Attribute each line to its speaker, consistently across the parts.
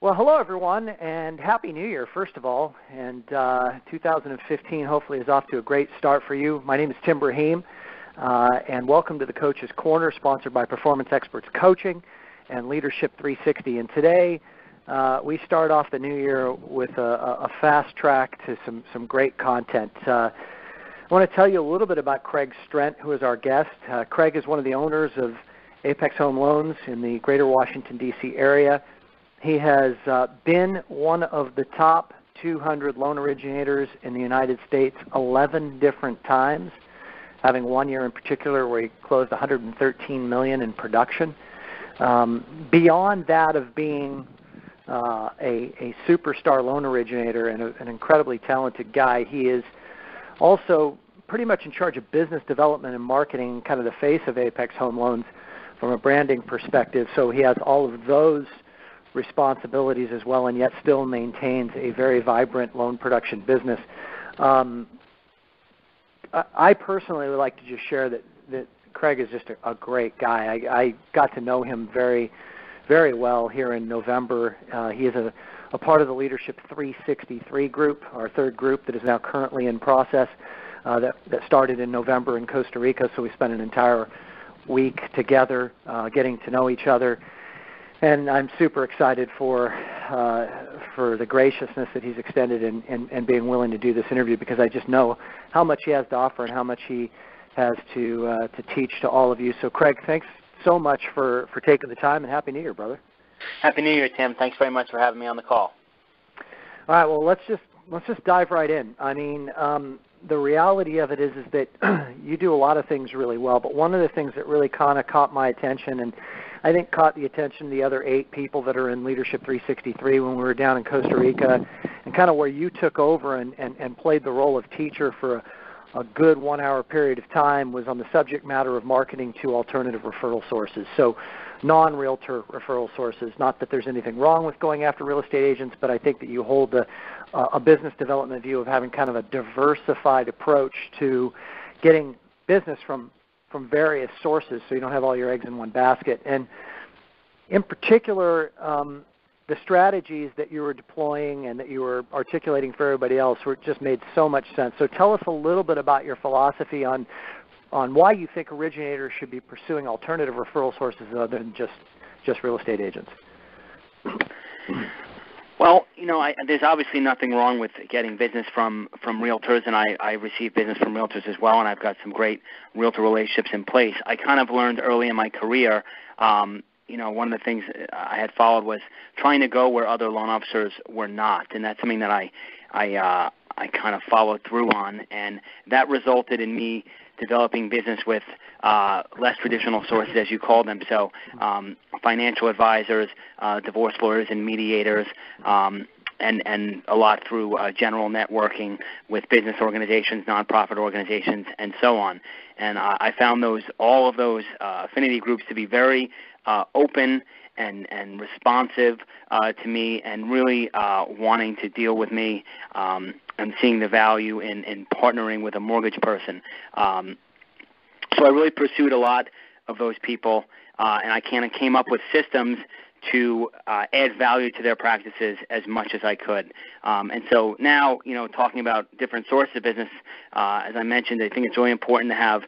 Speaker 1: Well, hello, everyone, and Happy New Year, first of all. And 2015 hopefully is off to a great start for you. My name is Tim Brahim, and welcome to the Coach's Corner, sponsored by Performance Experts Coaching and Leadership 360. And today we start off the new year with a fast track to some great content. I want to tell you a little bit about Craig Strent, who is our guest. Craig is one of the owners of Apex Home Loans in the greater Washington, D.C. area. He has been one of the top 200 loan originators in the United States 11 different times, having one year in particular where he closed $113 million in production. Beyond that of being a superstar loan originator and an incredibly talented guy, he is also pretty much in charge of business development and marketing, kind of the face of Apex Home Loans from a branding perspective. So he has all of those responsibilities as well, and yet still maintains a very vibrant loan production business. I personally would like to just share that Craig is just a great guy. I got to know him very, very well here in November. He is a part of the Leadership 363 group, our third group that is now currently in process, that started in November in Costa Rica. So we spent an entire week together getting to know each other. And I'm super excited for the graciousness that he's extended and being willing to do this interview, because I just know how much he has to offer and how much he has to teach to all of you. So, Craig, thanks so much for taking the time, and Happy New Year, brother.
Speaker 2: Happy New Year, Tim. Thanks very much for having me on the call.
Speaker 1: All right, well, let's just dive right in. I mean, the reality of it is that you do a lot of things really well, but one of the things that really kind of caught my attention, and I think caught the attention of the other 8 people that are in Leadership 363 when we were down in Costa Rica, and kind of where you took over and played the role of teacher for a good 1-hour period of time, was on the subject matter of marketing to alternative referral sources. So non-realtor referral sources. Not that there's anything wrong with going after real estate agents, but I think that you hold a business development view of having kind of a diversified approach to getting business from various sources, so you don't have all your eggs in one basket. And in particular, the strategies that you were deploying and that you were articulating for everybody else just made so much sense. So tell us a little bit about your philosophy on why you think originators should be pursuing alternative referral sources other than just real estate agents.
Speaker 2: Well, there's obviously nothing wrong with getting business from realtors, and I receive business from realtors as well, and I've got some great realtor relationships in place. I kind of learned early in my career, one of the things I had followed was trying to go where other loan officers were not, and that's something that I kind of followed through on, and that resulted in me developing business with less traditional sources, as you call them. So financial advisors, divorce lawyers and mediators, and a lot through general networking with business organizations, nonprofit organizations, and so on. And I found all of those affinity groups to be very open and responsive to me, and really wanting to deal with me and seeing the value in partnering with a mortgage person. So I really pursued a lot of those people, and I kind of came up with systems to add value to their practices as much as I could. And so now, talking about different sources of business, as I mentioned, I think it's really important to have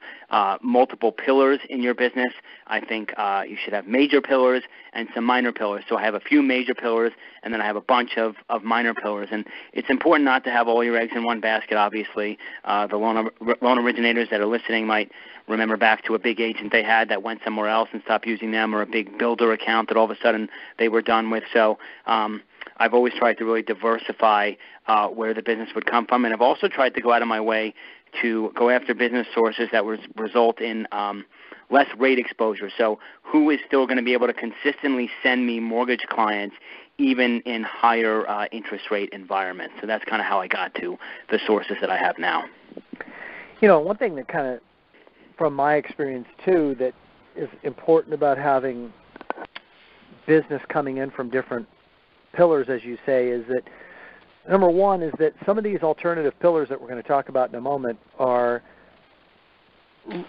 Speaker 2: multiple pillars in your business. I think you should have major pillars and some minor pillars. So I have a few major pillars, and then I have a bunch of minor pillars. And it's important not to have all your eggs in one basket, obviously. The loan originators that are listening might remember back to a big agent they had that went somewhere else and stopped using them, or a big builder account that all of a sudden they were done with. So I've always tried to really diversify where the business would come from, and I've also tried to go out of my way to go after business sources that would result in less rate exposure. So who is still going to be able to consistently send me mortgage clients even in higher interest rate environments? So that's kind of how I got to the sources that I have now.
Speaker 1: One thing that kind of, from my experience too, that is important about having business coming in from different pillars, as you say, is that number one is that some of these alternative pillars that we're going to talk about in a moment are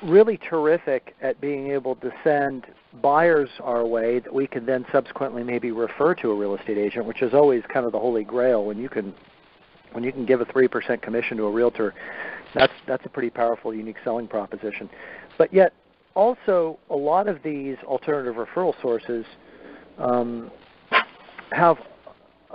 Speaker 1: really terrific at being able to send buyers our way that we can then subsequently maybe refer to a real estate agent, which is always kind of the holy grail. When you can give a 3% commission to a realtor, that's a pretty powerful, unique selling proposition. But yet, also, a lot of these alternative referral sources have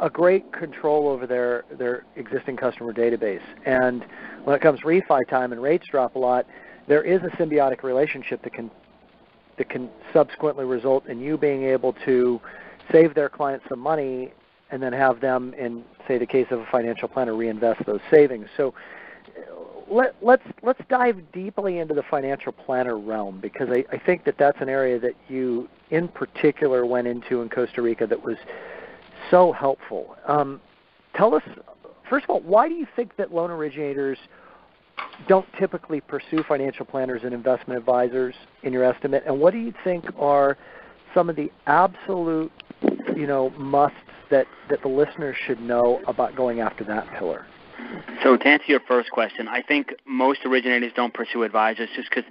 Speaker 1: a great control over their existing customer database. And when it comes refi time and rates drop a lot, there is a symbiotic relationship that can subsequently result in you being able to save their clients some money and then have them, in, say, the case of a financial planner, reinvest those savings. So let's dive deeply into the financial planner realm, because I think that's an area that you in particular went into in Costa Rica that was so helpful. Tell us, first of all, why do you think that loan originators don't typically pursue financial planners and investment advisors in your estimate, and what do you think are some of the absolute, musts that the listeners should know about going after that pillar?
Speaker 2: So to answer your first question, I think most originators don't pursue advisors just because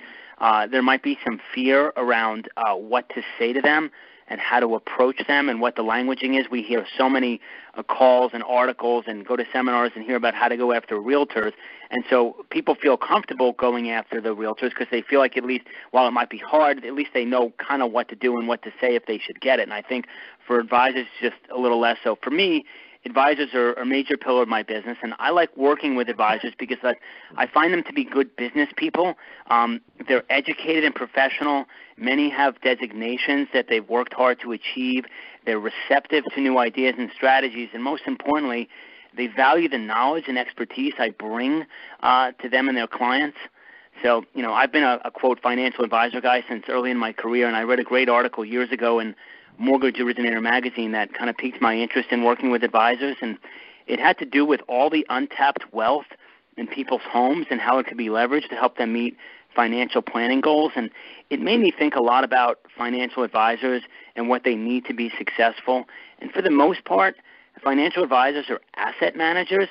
Speaker 2: there might be some fear around what to say to them and how to approach them and what the languaging is. We hear so many calls and articles and go to seminars and hear about how to go after realtors. And so people feel comfortable going after the realtors because they feel like, at least, while it might be hard, at least they know kind of what to do and what to say if they should get it. And I think for advisors, just a little less so. For me, advisors are a major pillar of my business, and I like working with advisors because I find them to be good business people. They're educated and professional. Many have designations that they've worked hard to achieve. They're receptive to new ideas and strategies, and most importantly, they value the knowledge and expertise I bring to them and their clients. So, I've been a quote, financial advisor guy since early in my career, and I read a great article years ago in Mortgage Originator magazine that kind of piqued my interest in working with advisors, and it had to do with all the untapped wealth in people's homes and how it could be leveraged to help them meet financial planning goals. And it made me think a lot about financial advisors and what they need to be successful. And for the most part, financial advisors are asset managers.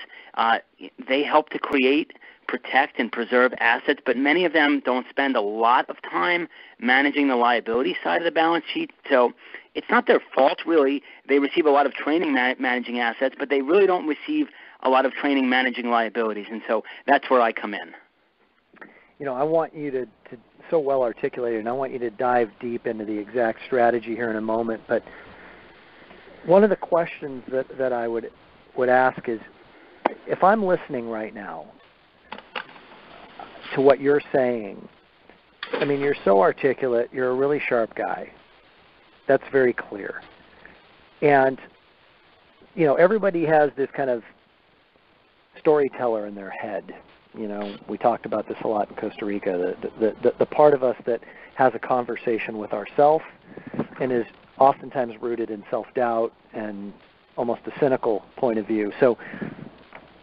Speaker 2: They help to create, protect, and preserve assets, but many of them don't spend a lot of time managing the liability side of the balance sheet. So it's not their fault, really. They receive a lot of training managing assets, but they really don't receive a lot of training managing liabilities, and so that's where I come in.
Speaker 1: I want you to so well articulated, and I want you to dive deep into the exact strategy here in a moment, but one of the questions that I would ask is, if I'm listening right now to what you're saying, I mean, you're so articulate, you're a really sharp guy. That's very clear. And, everybody has this kind of storyteller in their head. We talked about this a lot in Costa Rica, the part of us that has a conversation with ourselves and is oftentimes rooted in self-doubt and almost a cynical point of view. So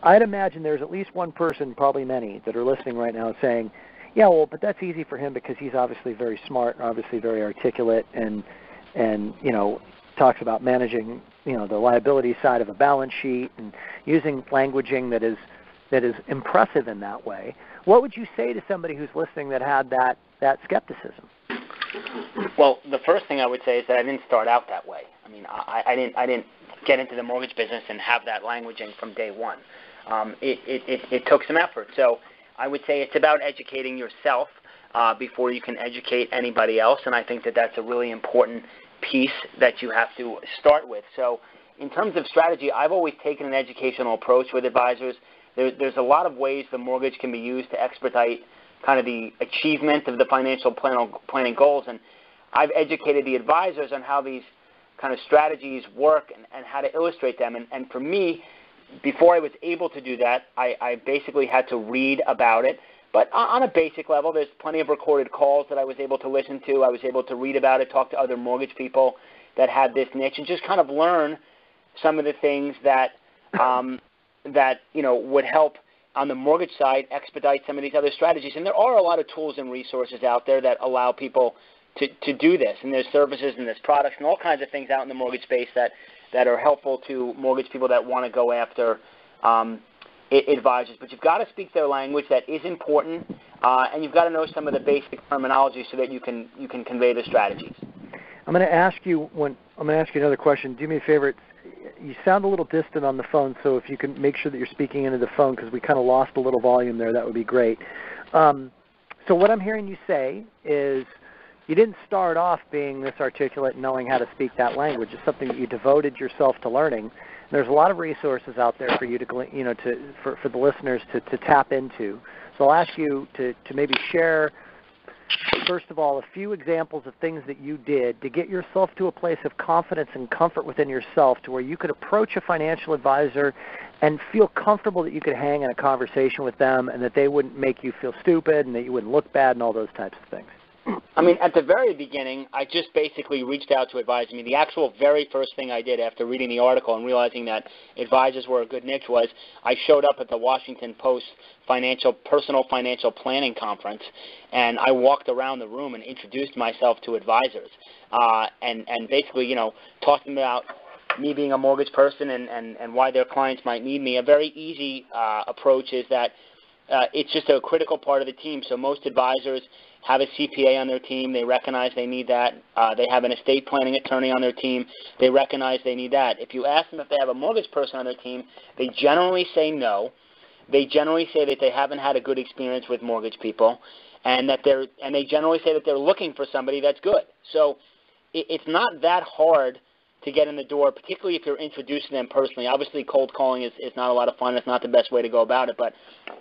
Speaker 1: I'd imagine there's at least one person, probably many, that are listening right now saying, yeah, well, but that's easy for him because he's obviously very smart and obviously very articulate and talks about managing, the liability side of a balance sheet and using languaging that is impressive in that way. What would you say to somebody who's listening that had that skepticism?
Speaker 2: Well, the first thing I would say is that I didn't start out that way. I mean, I didn't get into the mortgage business and have that languaging from day one. It took some effort. So I would say it's about educating yourself before you can educate anybody else, and I think that's a really important piece that you have to start with. So in terms of strategy, I've always taken an educational approach with advisors. There's a lot of ways the mortgage can be used to expedite kind of the achievement of the financial planning goals, and I've educated the advisors on how these kind of strategies work and how to illustrate them. And for me, before I was able to do that, I basically had to read about it. But on a basic level, there's plenty of recorded calls that I was able to listen to. I was able to read about it, talk to other mortgage people that had this niche, and just kind of learn some of the things that would help on the mortgage side expedite some of these other strategies. And there are a lot of tools and resources out there that allow people to do this. And there's services and there's products and all kinds of things out in the mortgage space that are helpful to mortgage people that want to go after advisors. But you've got to speak their language. That is important, and you've got to know some of the basic terminology so that you can convey the strategies.
Speaker 1: I'm going to ask you another question. Do me a favor. You sound a little distant on the phone, so if you can make sure that you're speaking into the phone, because we kind of lost a little volume there, that would be great. So what I'm hearing you say is you didn't start off being this articulate and knowing how to speak that language. It's something that you devoted yourself to learning. And there's a lot of resources out there for you for the listeners to tap into. So I'll ask you to maybe share, first of all, a few examples of things that you did to get yourself to a place of confidence and comfort within yourself to where you could approach a financial advisor and feel comfortable that you could hang in a conversation with them and that they wouldn't make you feel stupid and that you wouldn't look bad and all those types of things.
Speaker 2: I mean, at the very beginning, I just basically reached out to advisors. I mean, the actual very first thing I did after reading the article and realizing that advisors were a good niche was I showed up at the Washington Post Personal Financial Planning Conference, and I walked around the room and introduced myself to advisors and basically, talking about me being a mortgage person and why their clients might need me. A very easy approach is that it's just a critical part of the team. So most advisors have a CPA on their team. They recognize they need that. They have an estate planning attorney on their team. They recognize they need that. If you ask them if they have a mortgage person on their team, they generally say no. They generally say that they haven't had a good experience with mortgage people, and they generally say that they're looking for somebody that's good. So it's not that hard to get in the door, particularly if you're introducing them personally. Obviously, cold calling is not a lot of fun. It's not the best way to go about it. But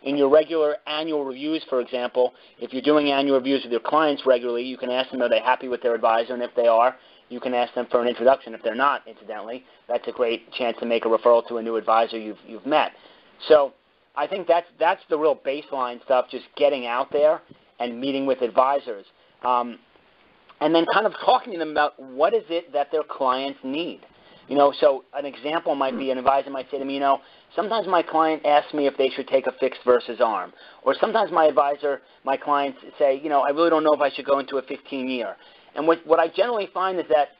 Speaker 2: in your regular annual reviews, for example, if you're doing annual reviews with your clients regularly, you can ask them, are they happy with their advisor? And if they are, you can ask them for an introduction. If they're not, incidentally, that's a great chance to make a referral to a new advisor you've met. So I think that's the real baseline stuff, just getting out there and meeting with advisors. And then kind of talking to them about what is it that their clients need. So an example might be an advisor might say to me, sometimes my client asks me if they should take a fixed versus ARM. Or sometimes my clients say, I really don't know if I should go into a 15-year. And what I generally find is that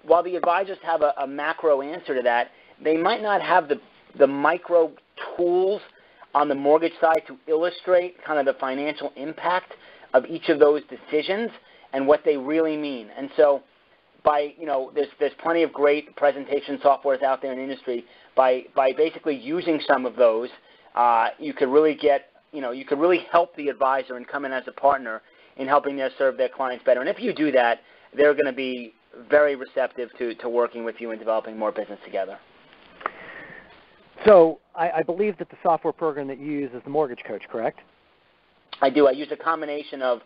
Speaker 2: while the advisors have a macro answer to that, they might not have the micro tools on the mortgage side to illustrate kind of the financial impact of each of those decisions and what they really mean. And so there's plenty of great presentation softwares out there in the industry. By basically using some of those, you could really help the advisor and come in as a partner in helping them serve their clients better. And if you do that, they're going to be very receptive to working with you and developing more business together.
Speaker 1: So I believe that the software program that you use is the Mortgage Coach, correct?
Speaker 2: I do. I use a combination of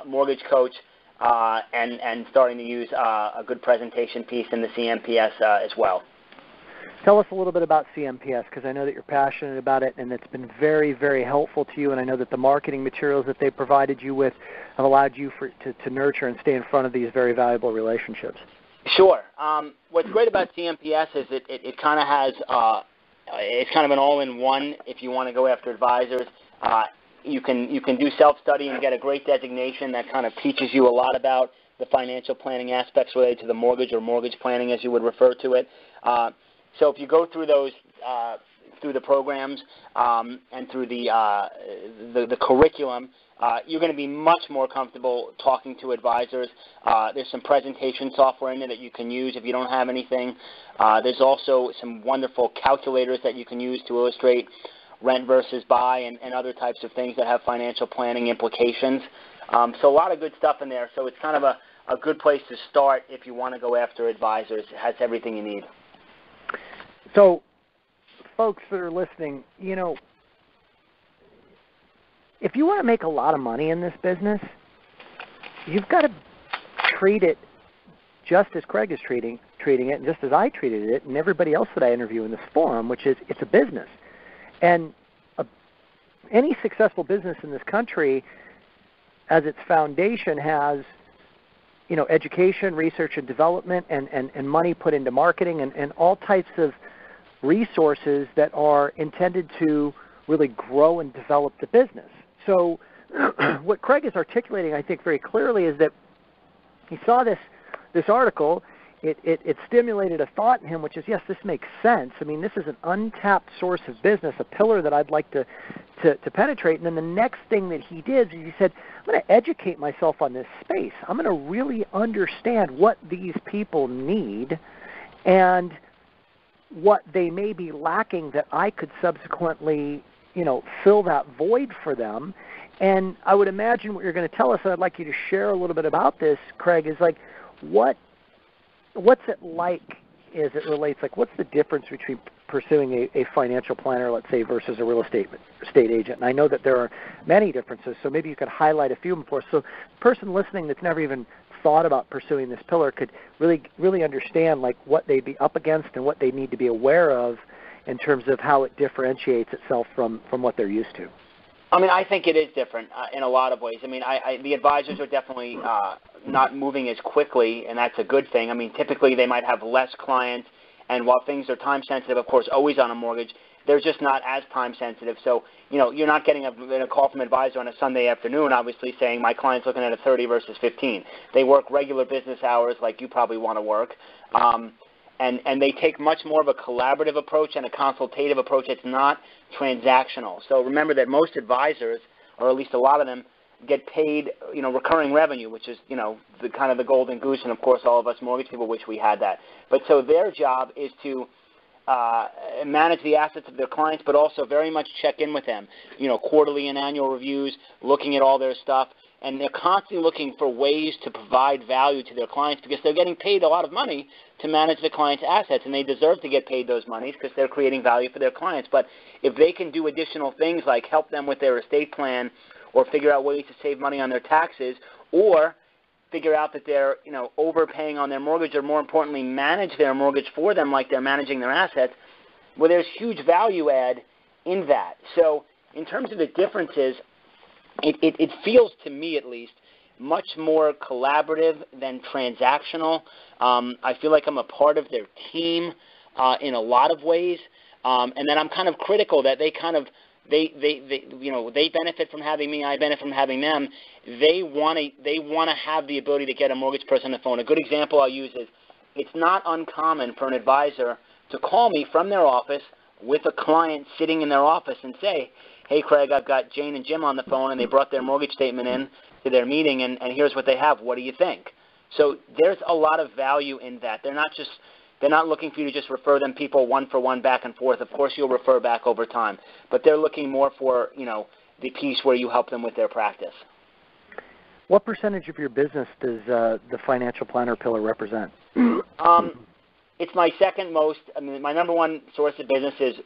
Speaker 2: Mortgage Coach and starting to use a good presentation piece in the CMPs as well.
Speaker 1: Tell us a little bit about CMPs, because I know that you're passionate about it, and it's been very, very helpful to you, and I know that the marketing materials that they provided you with have allowed you to nurture and stay in front of these very valuable relationships.
Speaker 2: Sure. What's great about CMPs is it kind of has it's kind of an all-in-one if you want to go after advisors. You can do self-study and get a great designation that kind of teaches you a lot about the financial planning aspects related to the mortgage or mortgage planning, as you would refer to it. So if you go through those, through the programs and through the curriculum, you're going to be much more comfortable talking to advisors. There's some presentation software in there that you can use if you don't have anything. There's also some wonderful calculators that you can use to illustrate rent versus buy and other types of things that have financial planning implications. So a lot of good stuff in there. So it's kind of a good place to start if you want to go after advisors. It has everything you need.
Speaker 1: So folks that are listening, if you want to make a lot of money in this business, you've got to treat it just as Craig is treating it and just as I treated it and everybody else that I interview in this forum, which is it's a business. And any successful business in this country, as its foundation, has education, research and development, and money put into marketing and all types of resources that are intended to really grow and develop the business. So what Craig is articulating, I think, very clearly is that he saw this article it stimulated a thought in him, which is, yes, this makes sense. I mean, this is an untapped source of business, a pillar that I'd like to penetrate. And then the next thing that he did is he said, I'm going to educate myself on this space. I'm going to really understand what these people need and what they may be lacking that I could subsequently, fill that void for them. And I would imagine what you're going to tell us, and I'd like you to share a little bit about this, Craig, is like what's it like as it relates, like what's the difference between pursuing a financial planner, let's say, versus a real estate agent? And I know that there are many differences, so maybe you could highlight a few of them for us. So the person listening that's never even thought about pursuing this pillar could really understand like what they'd be up against and what they need to be aware of in terms of how it differentiates itself from what they're used to.
Speaker 2: I mean, I think it is different in a lot of ways. I mean, the advisors are definitely not moving as quickly, and that's a good thing. I mean, typically they might have less clients, and while things are time sensitive, of course, always on a mortgage, they're just not as time sensitive. So, you're not getting a call from an advisor on a Sunday afternoon, obviously, saying my client's looking at a 30 versus 15. They work regular business hours like you probably want to work. And they take much more of a collaborative approach and a consultative approach. It's not transactional. So remember that most advisors, or at least a lot of them, get paid, recurring revenue, which is, the kind of the golden goose, and of course all of us mortgage people wish we had that. But so their job is to manage the assets of their clients, but also very much check in with them, quarterly and annual reviews, looking at all their stuff. And they're constantly looking for ways to provide value to their clients because they're getting paid a lot of money to manage the client's assets, and they deserve to get paid those monies because they're creating value for their clients. But if they can do additional things like help them with their estate plan or figure out ways to save money on their taxes or figure out that they're overpaying on their mortgage or, more importantly, manage their mortgage for them like they're managing their assets, well, there's huge value add in that. So in terms of the differences, it feels to me at least much more collaborative than transactional. I feel like I'm a part of their team in a lot of ways, and then I'm kind of critical that they benefit from having me, I benefit from having them. They want to have the ability to get a mortgage person on the phone. A good example I'll use is it's not uncommon for an advisor to call me from their office with a client sitting in their office and say, hey, Craig, I've got Jane and Jim on the phone, and they brought their mortgage statement in to their meeting, and here's what they have. What do you think? So there's a lot of value in that. They're not looking for you to just refer them people one for one back and forth. Of course, you'll refer back over time, but they're looking more for the piece where you help them with their practice.
Speaker 1: What percentage of your business does the financial planner pillar represent?
Speaker 2: It's my second most. I mean, my number one source of business is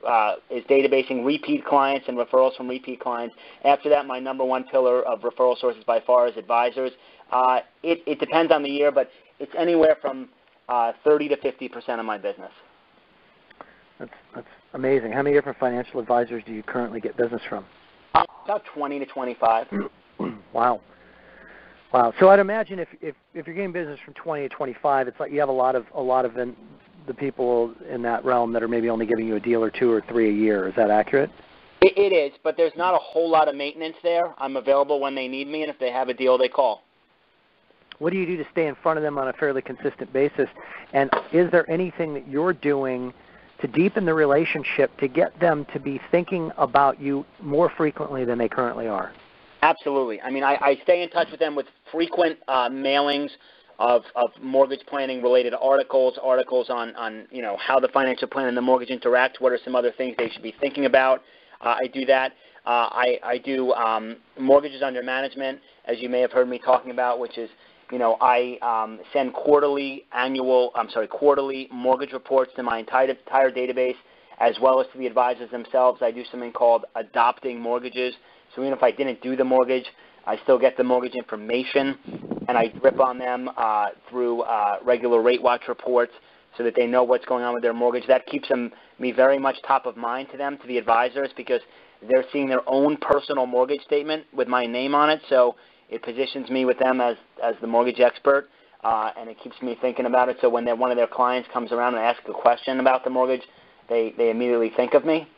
Speaker 2: databasing repeat clients and referrals from repeat clients. After that, my number one pillar of referral sources by far is advisors. It depends on the year, but it's anywhere from 30 to 50% of my business.
Speaker 1: That's amazing. How many different financial advisors do you currently get business from?
Speaker 2: About 20 to 25.
Speaker 1: Wow. So I'd imagine if you're getting business from 20 to 25, it's like you have a lot of the people in that realm that are maybe only giving you a deal or two or three a year. Is that accurate?
Speaker 2: It is, but there's not a whole lot of maintenance there. I'm available when they need me, and if they have a deal, they call.
Speaker 1: What do you do to stay in front of them on a fairly consistent basis? And is there anything that you're doing to deepen the relationship to get them to be thinking about you more frequently than they currently are?
Speaker 2: Absolutely. I mean, I stay in touch with them with frequent mailings of mortgage planning related articles on how the financial plan and the mortgage interact. What are some other things they should be thinking about? I do that. I do mortgages under management, as you may have heard me talking about, which is, I send quarterly mortgage reports to my entire database, as well as to the advisors themselves. I do something called adopting mortgages. So even if I didn't do the mortgage, I still get the mortgage information, and I drip on them through regular rate watch reports so that they know what's going on with their mortgage. That keeps me very much top of mind to them, to the advisors, because they're seeing their own personal mortgage statement with my name on it. So it positions me with them as the mortgage expert, and it keeps me thinking about it. So when one of their clients comes around and asks a question about the mortgage, they immediately think of me.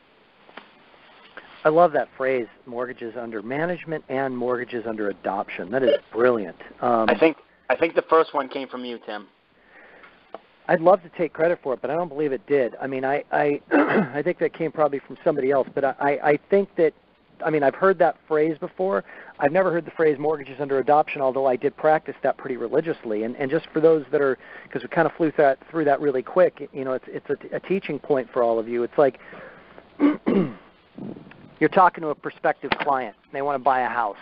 Speaker 1: I love that phrase, mortgages under management and mortgages under adoption. That is brilliant.
Speaker 2: I think the first one came from you, Tim.
Speaker 1: I'd love to take credit for it, but I don't believe it did. I mean, I I think that came probably from somebody else, but I think that, I mean, I've heard that phrase before. I've never heard the phrase mortgages under adoption, although I did practice that pretty religiously. And just for those that are, because we kind of flew through that really quick, you know, it's a teaching point for all of you. It's like you're talking to a prospective client. They want to buy a house.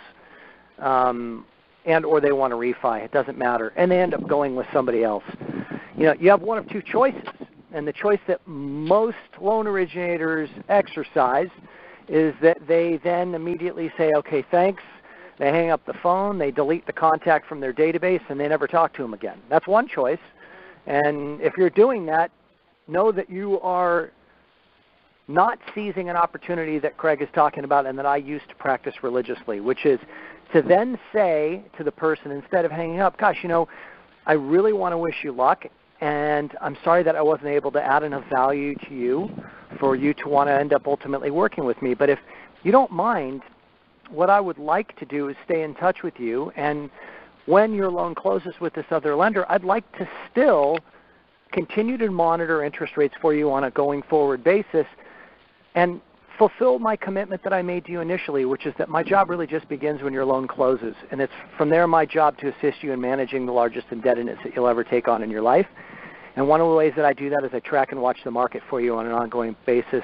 Speaker 1: And or they want to refi. It doesn't matter. And they end up going with somebody else. You know, you have one of two choices. And the choice that most loan originators exercise is that they then immediately say, okay, thanks. They hang up the phone. They delete the contact from their database, and they never talk to them again. That's one choice. And if you're doing that, know that you are not seizing an opportunity that Craig is talking about and that I used to practice religiously, which is to then say to the person, instead of hanging up, gosh, you know, I really want to wish you luck, and I'm sorry that I wasn't able to add enough value to you for you to want to end up ultimately working with me. But if you don't mind, what I would like to do is stay in touch with you, and when your loan closes with this other lender, I'd like to still continue to monitor interest rates for you on a going forward basis and fulfill my commitment that I made to you initially, which is that my job really just begins when your loan closes. And it's from there my job to assist you in managing the largest indebtedness that you'll ever take on in your life. And one of the ways that I do that is I track and watch the market for you on an ongoing basis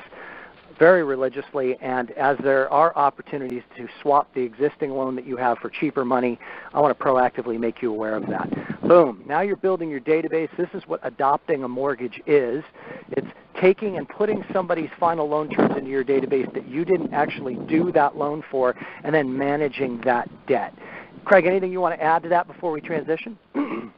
Speaker 1: very religiously, and as there are opportunities to swap the existing loan that you have for cheaper money, I want to proactively make you aware of that. Boom. Now you're building your database. This is what adopting a mortgage is. It's taking and putting somebody's final loan terms into your database that you didn't actually do that loan for, and then managing that debt. Craig, anything you want to add to that before we transition?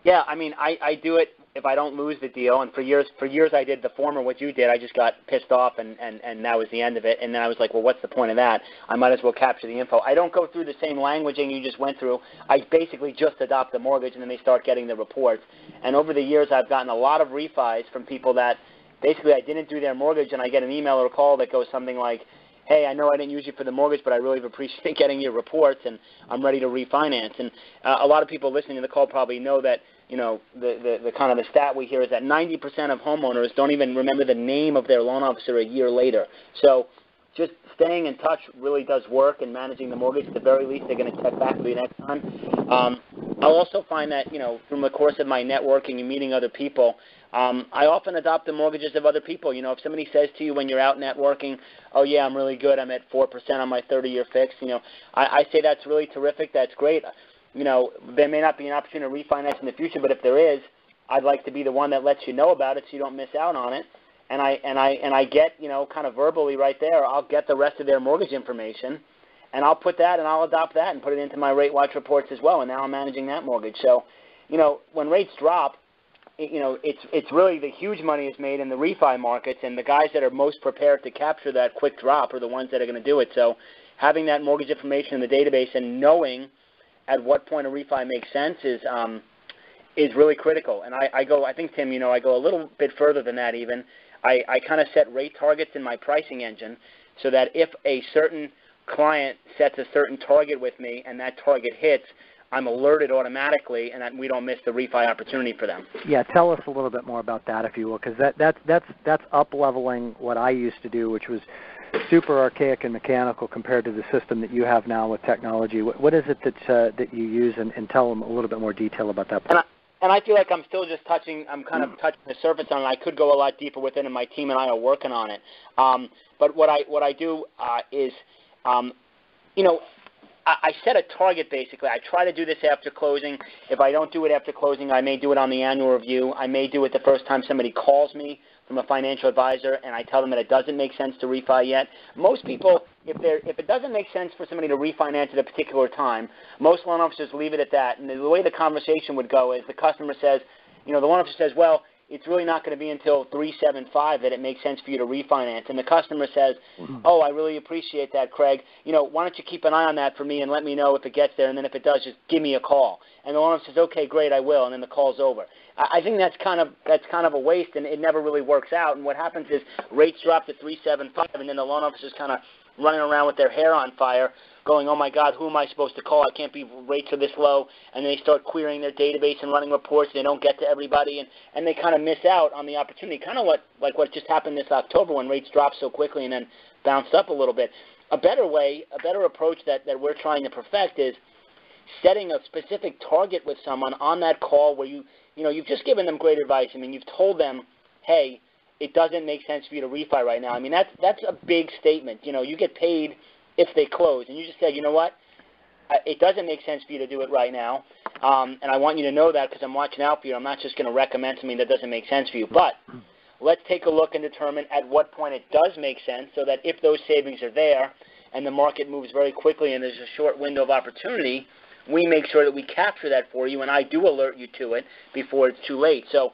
Speaker 2: Yeah, I mean, I do it if I don't lose the deal, and for years I did the former what you did. I just got pissed off, and that was the end of it. And then I was like, well, what's the point of that? I might as well capture the info. I don't go through the same languaging you just went through. I basically just adopt the mortgage, and then they start getting the reports. And over the years, I've gotten a lot of refis from people that basically I didn't do their mortgage, and I get an email or a call that goes something like, hey, I know I didn't use you for the mortgage, but I really appreciate getting your reports, and I'm ready to refinance. And a lot of people listening to the call probably know that, you know, the kind of the stat we hear is that 90% of homeowners don't even remember the name of their loan officer a year later. So just staying in touch really does work, and managing the mortgage, at the very least, they're going to check back with you next time. I'll also find that, you know, from the course of my networking and meeting other people, I often adopt the mortgages of other people. You know, if somebody says to you when you're out networking, oh, yeah, I'm really good, I'm at 4% on my 30-year fix, you know, I say that's really terrific, that's great. You know, there may not be an opportunity to refinance in the future, but if there is, I'd like to be the one that lets you know about it so you don't miss out on it. And I get, you know, kind of verbally right there, I'll get the rest of their mortgage information, and I'll put that and I'll adopt that and put it into my rate watch reports as well, and now I'm managing that mortgage. So, you know, when rates drop, you know, it's really the huge money is made in the refi markets, and the guys that are most prepared to capture that quick drop are the ones that are going to do it. So having that mortgage information in the database and knowing at what point a refi makes sense is really critical. And I think, Tim, you know, I go a little bit further than that even. I kind of set rate targets in my pricing engine so that if a certain client sets a certain target with me and that target hits, I'm alerted automatically, and that we don't miss the refi opportunity for them.
Speaker 1: Yeah, tell us a little bit more about that, if you will, because that's up-leveling what I used to do, which was super archaic and mechanical compared to the system that you have now with technology. What is it that you use, and tell them a little bit more detail about that.
Speaker 2: And I feel like I'm still just I'm kind of touching the surface on it. I could go a lot deeper with it, and my team and I are working on it. But what I do is, you know, I set a target basically. I try to do this after closing. If I don't do it after closing, I may do it on the annual review. I may do it the first time somebody calls me from a financial advisor and I tell them that it doesn't make sense to refi yet. Most people, if it doesn't make sense for somebody to refinance at a particular time, most loan officers leave it at that. And the way the conversation would go is the customer says, you know, the loan officer says, well, it's really not going to be until 375 that it makes sense for you to refinance. And the customer says, oh, I really appreciate that, Craig. You know, why don't you keep an eye on that for me and let me know if it gets there, and then if it does, just give me a call. And the loan officer says, okay, great, I will, and then the call's over. I think that's kind of a waste, and it never really works out. And what happens is rates drop to 375, and then the loan officer's kind of running around with their hair on fire, going, oh my God, who am I supposed to call? I can't be, rates are this low. And then they start querying their database and running reports. They don't get to everybody, and they kind of miss out on the opportunity, kind of what just happened this October when rates dropped so quickly and then bounced up a little bit. A better approach that we're trying to perfect is setting a specific target with someone on that call where you've just given them great advice. I mean, you've told them, hey, it doesn't make sense for you to refi right now. I mean, that's a big statement. You get paid if they close. And you just say, you know what, it doesn't make sense for you to do it right now. And I want you to know that because I'm watching out for you. I'm not just going to recommend something that doesn't make sense for you. But let's take a look and determine at what point it does make sense so that if those savings are there and the market moves very quickly and there's a short window of opportunity, we make sure that we capture that for you, and I do alert you to it before it's too late. So,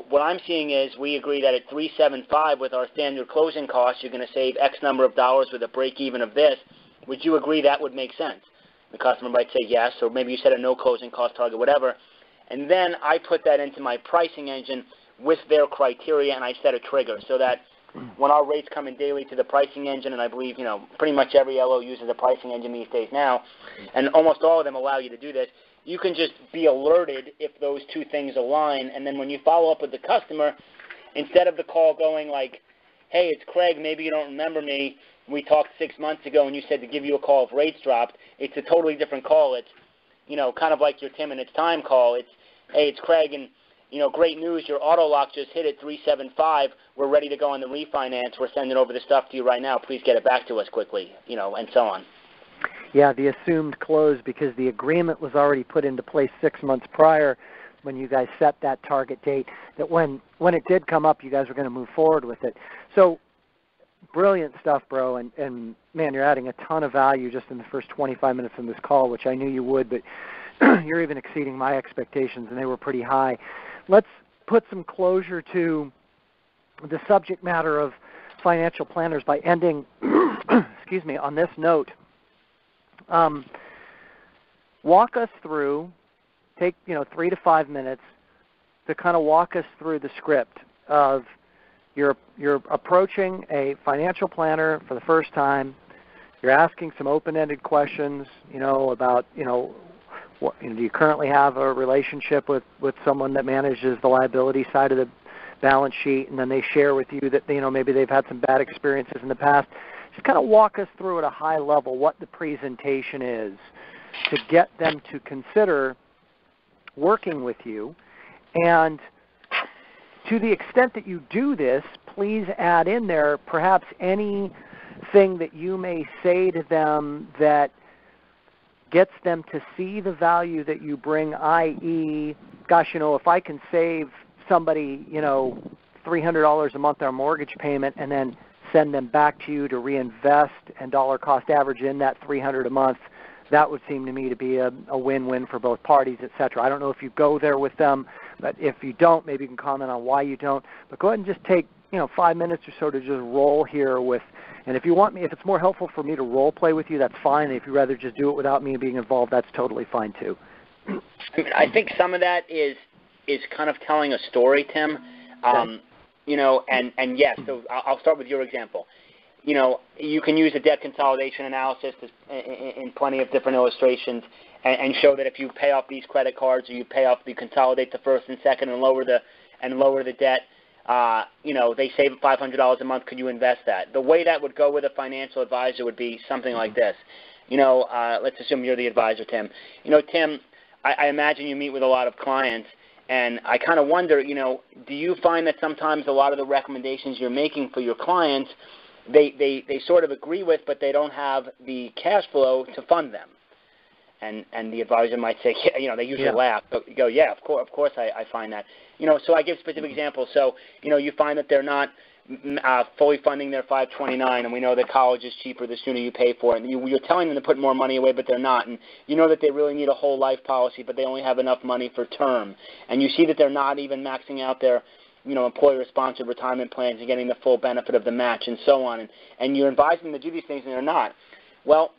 Speaker 2: what I'm seeing is we agree that at 375 with our standard closing costs, you're going to save X number of dollars with a break even of this. Would you agree that would make sense? The customer might say yes, or maybe you set a no closing cost target, whatever. And then I put that into my pricing engine with their criteria, and I set a trigger so that when our rates come in daily to the pricing engine, and I believe, pretty much every LO uses a pricing engine these days now, and almost all of them allow you to do this, you can just be alerted if those two things align, and then when you follow up with the customer, instead of the call going like, hey, it's Craig, maybe you don't remember me, we talked 6 months ago and you said to give you a call if rates dropped, it's a totally different call. It's, kind of like your Tim and It's Time call. It's, hey, it's Craig, and, great news, your auto lock just hit at 375, we're ready to go on the refinance, we're sending over the stuff to you right now, please get it back to us quickly, and so on.
Speaker 1: Yeah, the assumed close, because the agreement was already put into place 6 months prior when you guys set that target date, that when it did come up, you guys were going to move forward with it. So brilliant stuff, bro, and man, you're adding a ton of value just in the first 25 minutes of this call, which I knew you would, but you're even exceeding my expectations, and they were pretty high. Let's put some closure to the subject matter of financial planners by ending, excuse me, on this note. Walk us through, take 3 to 5 minutes to kind of walk us through the script of you're approaching a financial planner for the first time. You're asking some open-ended questions, about what, do you currently have a relationship with someone that manages the liability side of the balance sheet, and then they share with you that maybe they've had some bad experiences in the past. Just kind of walk us through at a high level what the presentation is to get them to consider working with you. And to the extent that you do this, please add in there perhaps anything that you may say to them that gets them to see the value that you bring, i.e., gosh, if I can save somebody, $300 a month on mortgage payment and then send them back to you to reinvest and dollar cost average in that $300 a month, that would seem to me to be a win-win for both parties, et cetera. I don't know if you go there with them, but if you don't, maybe you can comment on why you don't. But go ahead and just take 5 minutes or so to just roll here with, and if you want me, if it's more helpful for me to role play with you, that's fine. If you'd rather just do it without me being involved, that's totally fine too.
Speaker 2: I think some of that is kind of telling a story, Tim. Okay. And yes, so I'll start with your example. You can use a debt consolidation analysis in plenty of different illustrations and show that if you pay off these credit cards or you consolidate the first and second and lower the debt, they save $500 a month. Could you invest that? The way that would go with a financial advisor would be something like this. Let's assume you're the advisor, Tim. Tim, I imagine you meet with a lot of clients. And I kind of wonder, do you find that sometimes a lot of the recommendations you're making for your clients, they sort of agree with, but they don't have the cash flow to fund them? And the advisor might say, they usually laugh, but you go, yeah, of course I find that. So I give specific examples. So, you find that they're not fully funding their 529, and we know that college is cheaper the sooner you pay for it. And you're telling them to put more money away, but they're not. And you know that they really need a whole life policy, but they only have enough money for term. And you see that they're not even maxing out their employer-sponsored retirement plans and getting the full benefit of the match and so on. And you're advising them to do these things, and they're not. Well,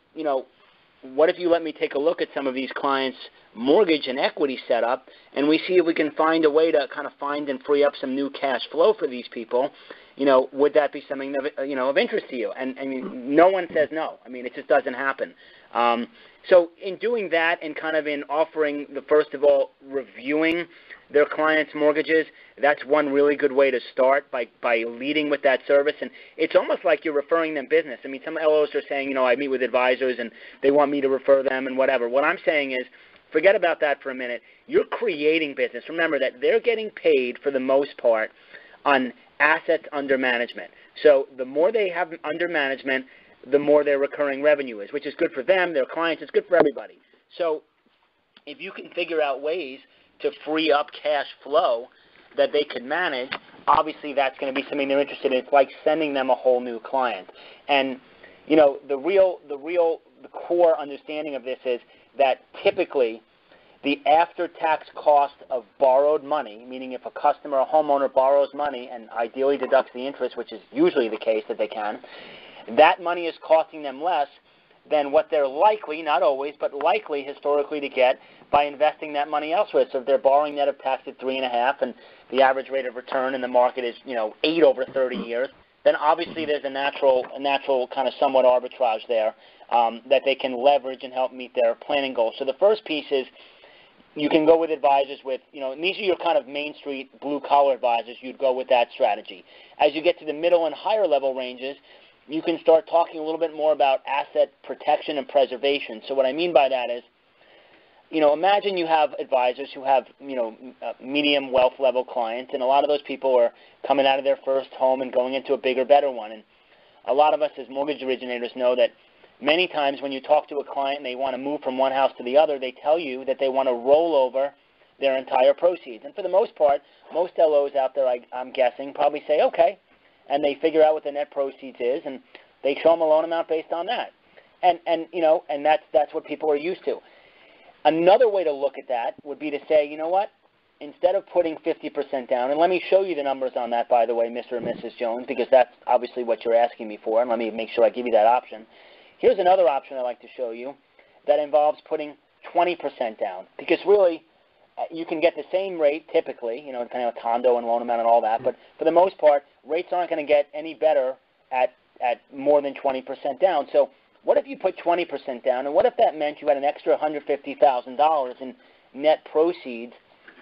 Speaker 2: what if you let me take a look at some of these clients' mortgage and equity setup, and we see if we can find a way to kind of find and free up some new cash flow for these people, would that be something of interest to you? And I mean, no one says no. I mean, it just doesn't happen. So in doing that and kind of in offering first of all, reviewing their clients' mortgages, that's one really good way to start by leading with that service. And it's almost like you're referring them business. I mean, some LOs are saying, I meet with advisors and they want me to refer them and whatever. What I'm saying is, forget about that for a minute. You're creating business. Remember that they're getting paid for the most part on assets under management. So the more they have under management, the more their recurring revenue is, which is good for them, their clients, it's good for everybody. So if you can figure out ways to free up cash flow that they can manage, obviously that's going to be something they're interested in. It's like sending them a whole new client. And, the core understanding of this is that typically the after-tax cost of borrowed money, meaning if a customer, a homeowner borrows money and ideally deducts the interest, which is usually the case that they can, that money is costing them less than what they're likely, not always, but likely historically to get by investing that money elsewhere. So if they're borrowing net of tax at 3.5 and the average rate of return in the market is 8 over 30 years, then obviously there's a natural kind of somewhat arbitrage there that they can leverage and help meet their planning goals. So the first piece is you can go with advisors with, and these are your kind of Main Street blue-collar advisors. You'd go with that strategy. As you get to the middle and higher level ranges, you can start talking a little bit more about asset protection and preservation. So what I mean by that is, imagine you have advisors who have, medium wealth level clients, and a lot of those people are coming out of their first home and going into a bigger, better one. And a lot of us as mortgage originators know that many times when you talk to a client and they want to move from one house to the other, they tell you that they want to roll over their entire proceeds. And for the most part, most LOs out there, I'm guessing, probably say, okay, and they figure out what the net proceeds is, and they show them a loan amount based on that. And that's what people are used to. Another way to look at that would be to say, you know what, instead of putting 50% down, and let me show you the numbers on that, by the way, Mr. and Mrs. Jones, because that's obviously what you're asking me for, and let me make sure I give you that option. Here's another option I'd like to show you that involves putting 20% down, because really you can get the same rate typically, depending on condo and loan amount and all that, but for the most part, rates aren't going to get any better at more than 20% down. So what if you put 20% down, and what if that meant you had an extra $150,000 in net proceeds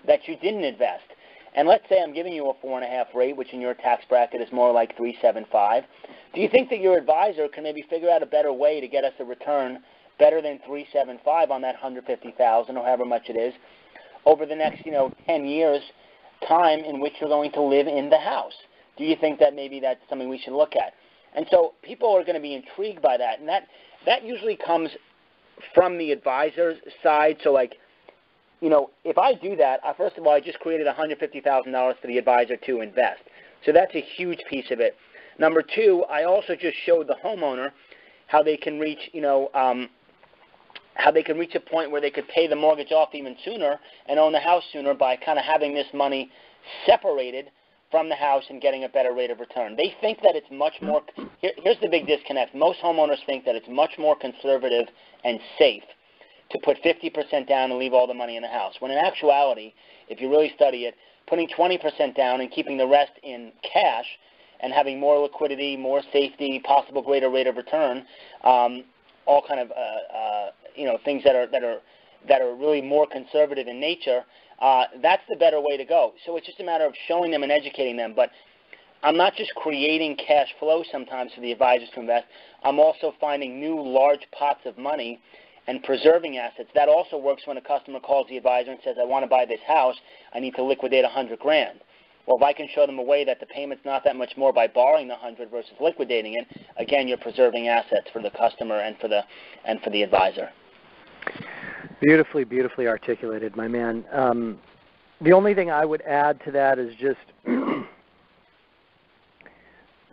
Speaker 2: that you didn't invest? And let's say I'm giving you a 4.5 rate, which in your tax bracket is more like 3.75. Do you think that your advisor can maybe figure out a better way to get us a return better than 3.75 on that $150,000 or however much it is over the next 10 years time in which you're going to live in the house? Do you think that maybe that's something we should look at? And so people are going to be intrigued by that, and that usually comes from the advisor's side. So if I do that, first of all, I just created $150,000 for the advisor to invest. So that's a huge piece of it. Number two, I also just showed the homeowner how they can reach, how they can reach a point where they could pay the mortgage off even sooner and own the house sooner by kind of having this money separated from the house and getting a better rate of return. They think that it's much more, here's the big disconnect. Most homeowners think that it's much more conservative and safe to put 50% down and leave all the money in the house, when in actuality, if you really study it, putting 20% down and keeping the rest in cash and having more liquidity, more safety, possible greater rate of return, all kind of things that are really more conservative in nature, that's the better way to go. So it's just a matter of showing them and educating them. But I'm not just creating cash flow sometimes for the advisors to invest. I'm also finding new large pots of money and preserving assets. That also works when a customer calls the advisor and says, I want to buy this house, I need to liquidate $100,000. Well, if I can show them a way that the payment's not that much more by borrowing the $100,000 versus liquidating it, again, you're preserving assets for the customer and for the advisor.
Speaker 1: Beautifully, beautifully articulated, my man. The only thing I would add to that is just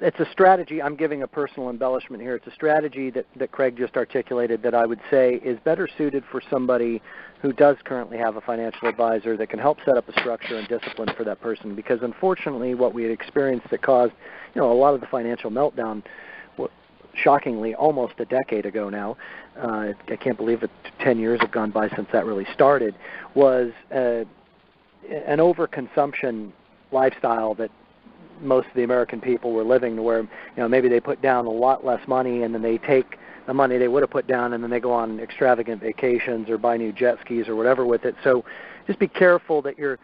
Speaker 1: it's a strategy. I'm giving a personal embellishment here. It's a strategy that Craig just articulated that I would say is better suited for somebody who does currently have a financial advisor that can help set up a structure and discipline for that person. Because unfortunately, what we had experienced that caused a lot of the financial meltdown, shockingly, almost a decade ago now, I can't believe that 10 years have gone by since that really started, was an overconsumption lifestyle that most of the American people were living, where maybe they put down a lot less money and then they take the money they would have put down and then they go on extravagant vacations or buy new jet skis or whatever with it. So just be careful that you're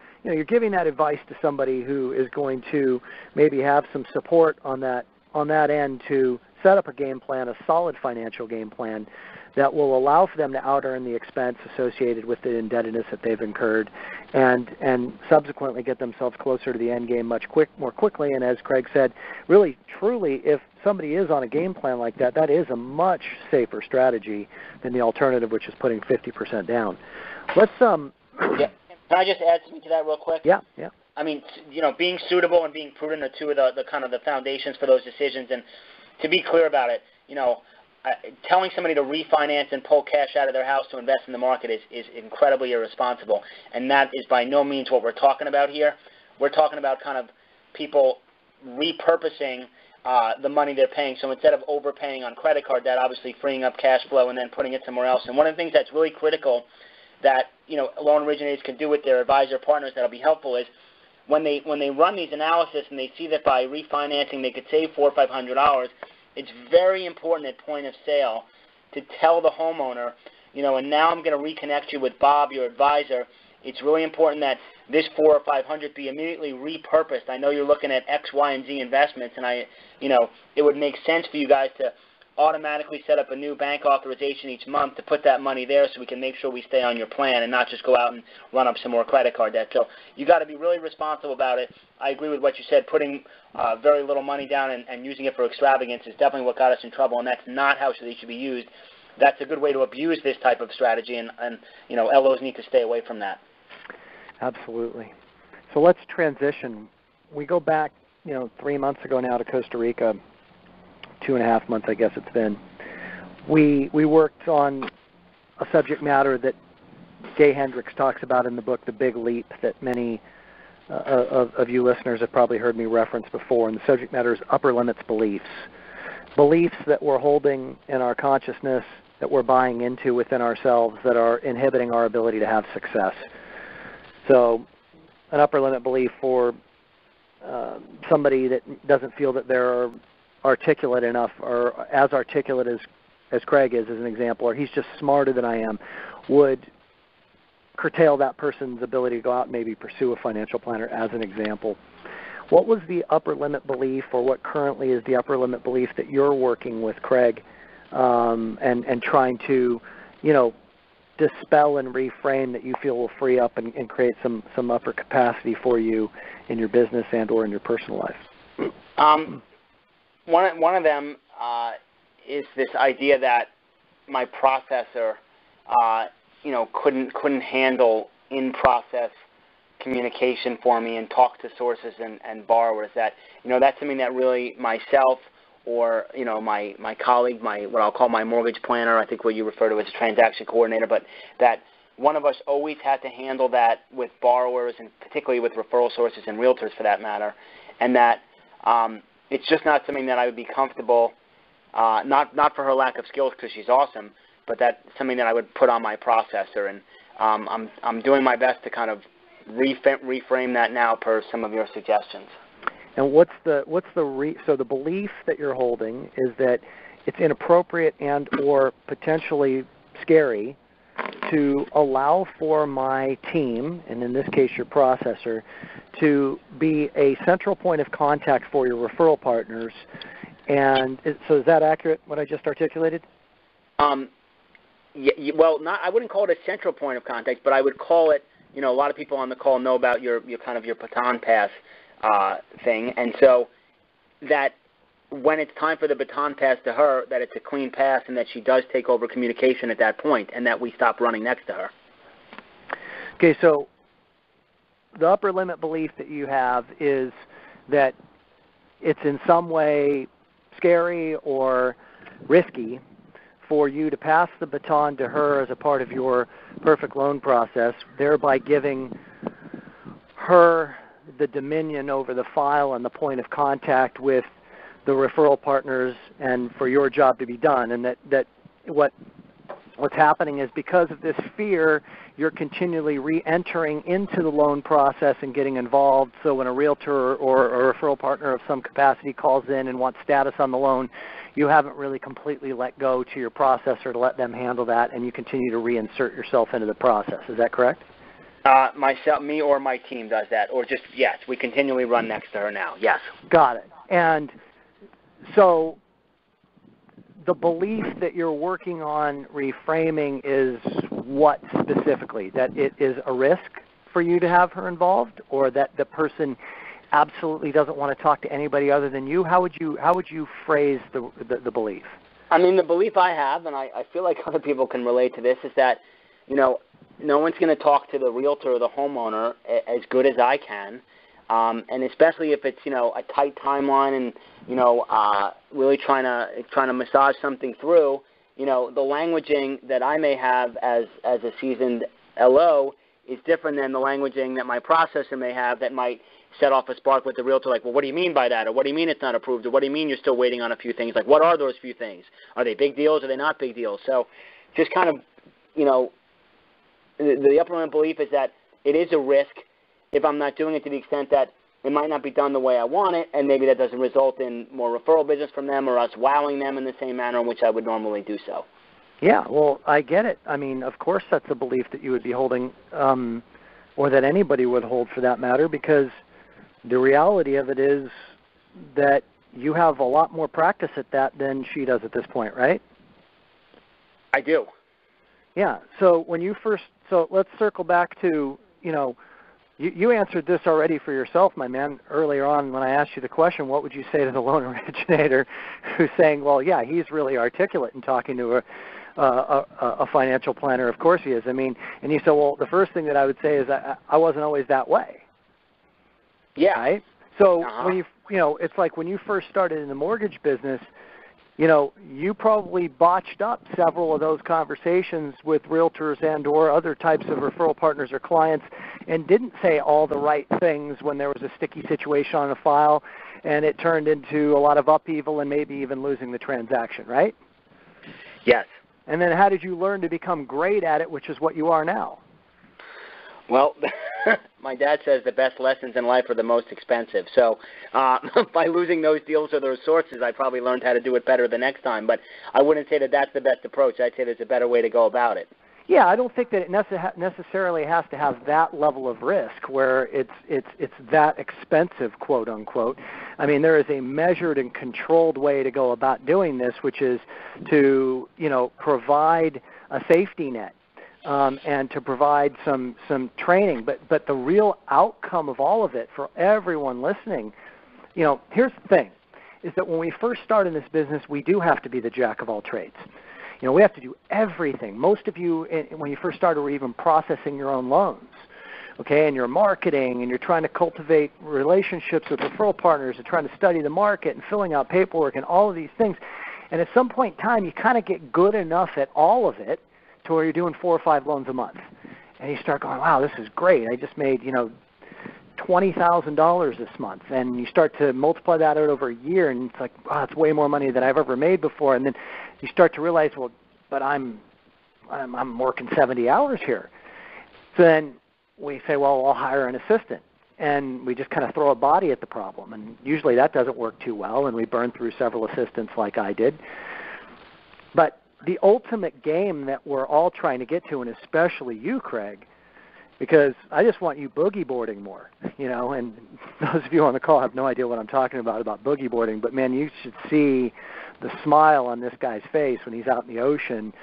Speaker 1: giving that advice to somebody who is going to maybe have some support on that end to set up a game plan, a solid financial game plan that will allow for them to out-earn the expense associated with the indebtedness that they've incurred and subsequently get themselves closer to the end game more quickly. And as Craig said, really, truly, if somebody is on a game plan like that, that is a much safer strategy than the alternative, which is putting 50% down. Let's
Speaker 2: Yeah. Can I just add something to that real quick?
Speaker 1: Yeah.
Speaker 2: I mean, being suitable and being prudent are two of the kind of the foundations for those decisions. And to be clear about it, telling somebody to refinance and pull cash out of their house to invest in the market is incredibly irresponsible. And that is by no means what we're talking about here. We're talking about kind of people repurposing the money they're paying. So instead of overpaying on credit card debt, obviously freeing up cash flow and then putting it somewhere else. And one of the things that's really critical that loan originators can do with their advisor partners that'll be helpful is when they run these analysis and they see that by refinancing they could save $400 or $500, it's very important at point of sale to tell the homeowner, and now I'm going to reconnect you with Bob, your advisor. It's really important that this $400 or $500 be immediately repurposed. I know you're looking at X, Y, and Z investments, and it would make sense for you guys to automatically set up a new bank authorization each month to put that money there so we can make sure we stay on your plan and not just go out and run up some more credit card debt. So you got to be really responsible about it. I agree with what you said. Putting very little money down and using it for extravagance is definitely what got us in trouble, and that's not how they should be used. That's a good way to abuse this type of strategy, and LOs need to stay away from that.
Speaker 1: Absolutely. So let's transition. We go back, 3 months ago now to Costa Rica. 2.5 months, I guess it's been. We worked on a subject matter that Gay Hendricks talks about in the book, The Big Leap, that many of you listeners have probably heard me reference before, and the subject matter is upper limits beliefs. Beliefs that we're holding in our consciousness, that we're buying into within ourselves, that are inhibiting our ability to have success. So an upper limit belief for somebody that doesn't feel that they're articulate enough, or as articulate as Craig is, as an example, or he's just smarter than I am, would curtail that person's ability to go out and maybe pursue a financial planner, as an example. What was the upper limit belief, or what currently is the upper limit belief that you're working with, Craig, and trying to, dispel and reframe that you feel will free up and create some upper capacity for you in your business and or in your personal life?
Speaker 2: One of them is this idea that my processor, couldn't handle in-process communication for me and talk to sources and borrowers. That's something that really myself or my colleague, what I'll call my mortgage planner, I think what you refer to as a transaction coordinator, but that one of us always had to handle that with borrowers and particularly with referral sources and realtors for that matter, and that it's just not something that I would be comfortable, not for her lack of skills because she's awesome, but that's something that I would put on my processor. And I'm doing my best to kind of reframe that now per some of your suggestions.
Speaker 1: And so the belief that you're holding is that it's inappropriate and or potentially scary to allow for my team, and in this case your processor, to be a central point of contact for your referral partners. And so is that accurate, what I just articulated?
Speaker 2: Well, I wouldn't call it a central point of contact, but I would call it, a lot of people on the call know about your kind of your baton pass thing, and so that when it's time for the baton pass to her, that it's a clean pass and that she does take over communication at that point and that we stop running next to her.
Speaker 1: Okay, so the upper limit belief that you have is that it's in some way scary or risky for you to pass the baton to her as a part of your perfect loan process, thereby giving her the dominion over the file and the point of contact with the referral partners and for your job to be done, and that what what's happening is because of this fear, you're continually re-entering into the loan process and getting involved. So when a realtor or a referral partner of some capacity calls in and wants status on the loan, you haven't really completely let go to your processor to let them handle that, and you continue to reinsert yourself into the process. Is that correct?
Speaker 2: Me or my team does that, or just, yes, we continually run next to her now, yes.
Speaker 1: Got it. And so the belief that you're working on reframing is what specifically? That it is a risk for you to have her involved, or that the person absolutely doesn't want to talk to anybody other than you? How would you phrase the belief?
Speaker 2: I mean, the belief I have, and I feel like other people can relate to this, is that, no one's going to talk to the realtor or the homeowner as good as I can, and especially if it's a tight timeline and really trying to massage something through. The languaging that I may have as a seasoned LO is different than the languaging that my processor may have that might set off a spark with the realtor, like, well, what do you mean by that? Or what do you mean it's not approved? Or what do you mean you're still waiting on a few things? Like, what are those few things? Are they big deals? Are they not big deals? So just kind of, the upper end belief is that it is a risk if I'm not doing it to the extent that it might not be done the way I want it, and maybe that doesn't result in more referral business from them or us wowing them in the same manner in which I would normally do so.
Speaker 1: Yeah, well, I get it. I mean, of course that's a belief that you would be holding, or that anybody would hold for that matter, because the reality of it is that you have a lot more practice at that than she does at this point, right?
Speaker 2: I do.
Speaker 1: Yeah, so so let's circle back to, you answered this already for yourself, my man, earlier on when I asked you the question, what would you say to the loan originator who's saying, well, yeah, he's really articulate in talking to a financial planner. Of course he is. I mean, and you said, well, the first thing that I would say is I wasn't always that way.
Speaker 2: Yeah.
Speaker 1: Right? So when it's like when you first started in the mortgage business, you probably botched up several of those conversations with realtors and or other types of referral partners or clients and didn't say all the right things when there was a sticky situation on a file, and it turned into a lot of upheaval and maybe even losing the transaction, right?
Speaker 2: Yes.
Speaker 1: And then how did you learn to become great at it, which is what you are now?
Speaker 2: Well, my dad says the best lessons in life are the most expensive. So by losing those deals or those sources, I probably learned how to do it better the next time. But I wouldn't say that that's the best approach. I'd say there's a better way to go about it.
Speaker 1: Yeah, I don't think that it necessarily has to have that level of risk where it's that expensive, quote unquote. I mean, there is a measured and controlled way to go about doing this, which is to provide a safety net. And to provide some training. But the real outcome of all of it for everyone listening, here's the thing, is that when we first start in this business, we do have to be the jack of all trades. We have to do everything. Most of you, when you first started, were even processing your own loans, okay, and you're marketing, and you're trying to cultivate relationships with referral partners and trying to study the market and filling out paperwork and all of these things. And at some point in time, you kind of get good enough at all of it to where you're doing 4 or 5 loans a month. And you start going, wow, this is great. I just made, $20,000 this month. And you start to multiply that out over a year, and it's like, wow, it's way more money than I've ever made before. And then you start to realize, well, but I'm working 70 hours here. So then we say, well, I'll hire an assistant. And we just kind of throw a body at the problem. And usually that doesn't work too well, and we burn through several assistants like I did. But the ultimate game that we're all trying to get to, and especially you, Craig, because I just want you boogie boarding more, and those of you on the call have no idea what I'm talking about boogie boarding, but man, you should see the smile on this guy's face when he's out in the ocean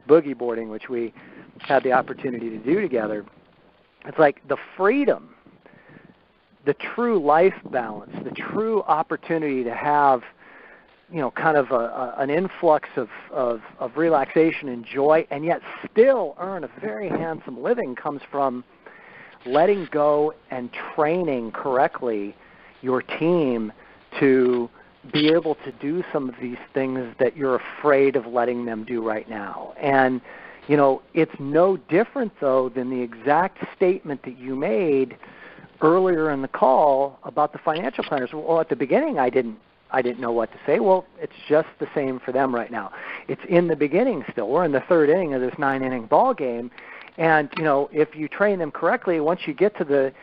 Speaker 1: boogie boarding, which we had the opportunity to do together. It's like the freedom, the true life balance, the true opportunity to have kind of an influx of relaxation and joy, and yet still earn a very handsome living comes from letting go and training correctly your team to be able to do some of these things that you're afraid of letting them do right now. And, it's no different, though, than the exact statement that you made earlier in the call about the financial planners. Well, at the beginning, I didn't I didn't know what to say. Well, it's just the same for them right now. It's in the beginning still. We're in the third inning of this 9-inning ball game. And, if you train them correctly, once you get to the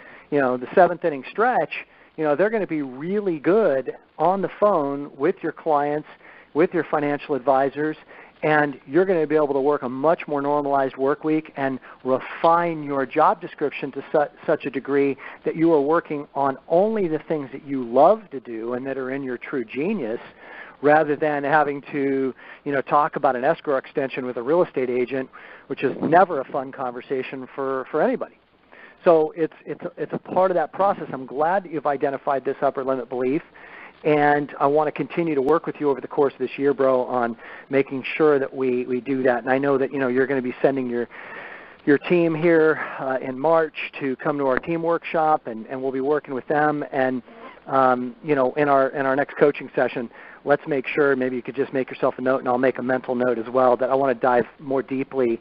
Speaker 1: seventh inning stretch, they're going to be really good on the phone with your clients, with your financial advisors, and you're going to be able to work a much more normalized work week and refine your job description to such a degree that you are working on only the things that you love to do and that are in your true genius, rather than having to, talk about an escrow extension with a real estate agent, which is never a fun conversation for anybody. So it's a part of that process. I'm glad that you've identified this upper limit belief, and I want to continue to work with you over the course of this year, bro, on making sure that we do that. And I know that you're going to be sending your team here in March to come to our team workshop, and we'll be working with them. And in our next coaching session, let's make sure, maybe you could just make yourself a note, and I'll make a mental note as well, that I want to dive more deeply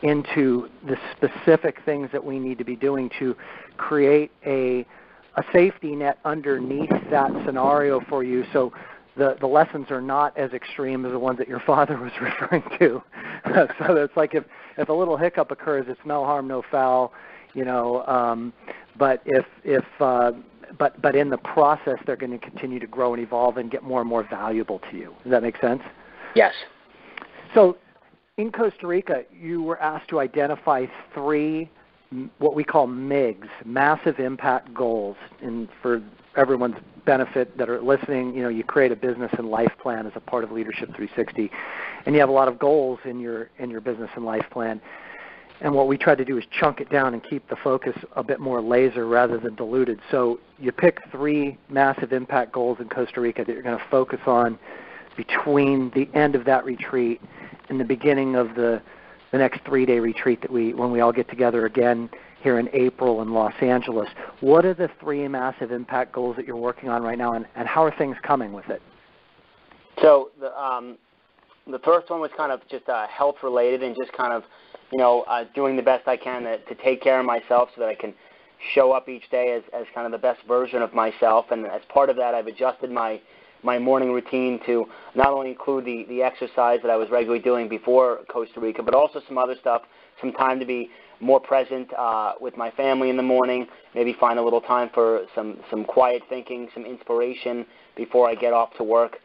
Speaker 1: into the specific things that we need to be doing to create a safety net underneath that scenario for you, so the lessons are not as extreme as the ones that your father was referring to. So it's like if a little hiccup occurs, it's no harm, no foul, but but in the process, they're going to continue to grow and evolve and get more and more valuable to you. Does that make sense?
Speaker 2: Yes.
Speaker 1: So in Costa Rica, you were asked to identify 3 what we call MIGs, massive impact goals. And for everyone's benefit that are listening, you create a business and life plan as a part of Leadership 360, and you have a lot of goals in your business and life plan. And what we try to do is chunk it down and keep the focus a bit more laser rather than diluted. So you pick 3 massive impact goals in Costa Rica that you're going to focus on between the end of that retreat and the beginning of the next 3-day retreat when we all get together again here in April in Los Angeles. What are the 3 massive impact goals that you're working on right now, and how are things coming with it?
Speaker 2: So the first one was kind of just health related, and just kind of doing the best I can to take care of myself so that I can show up each day as kind of the best version of myself. And as part of that, I've adjusted my morning routine to not only include the exercise that I was regularly doing before Costa Rica, but also some other stuff, some time to be more present with my family in the morning, maybe find a little time for some quiet thinking, some inspiration before I get off to work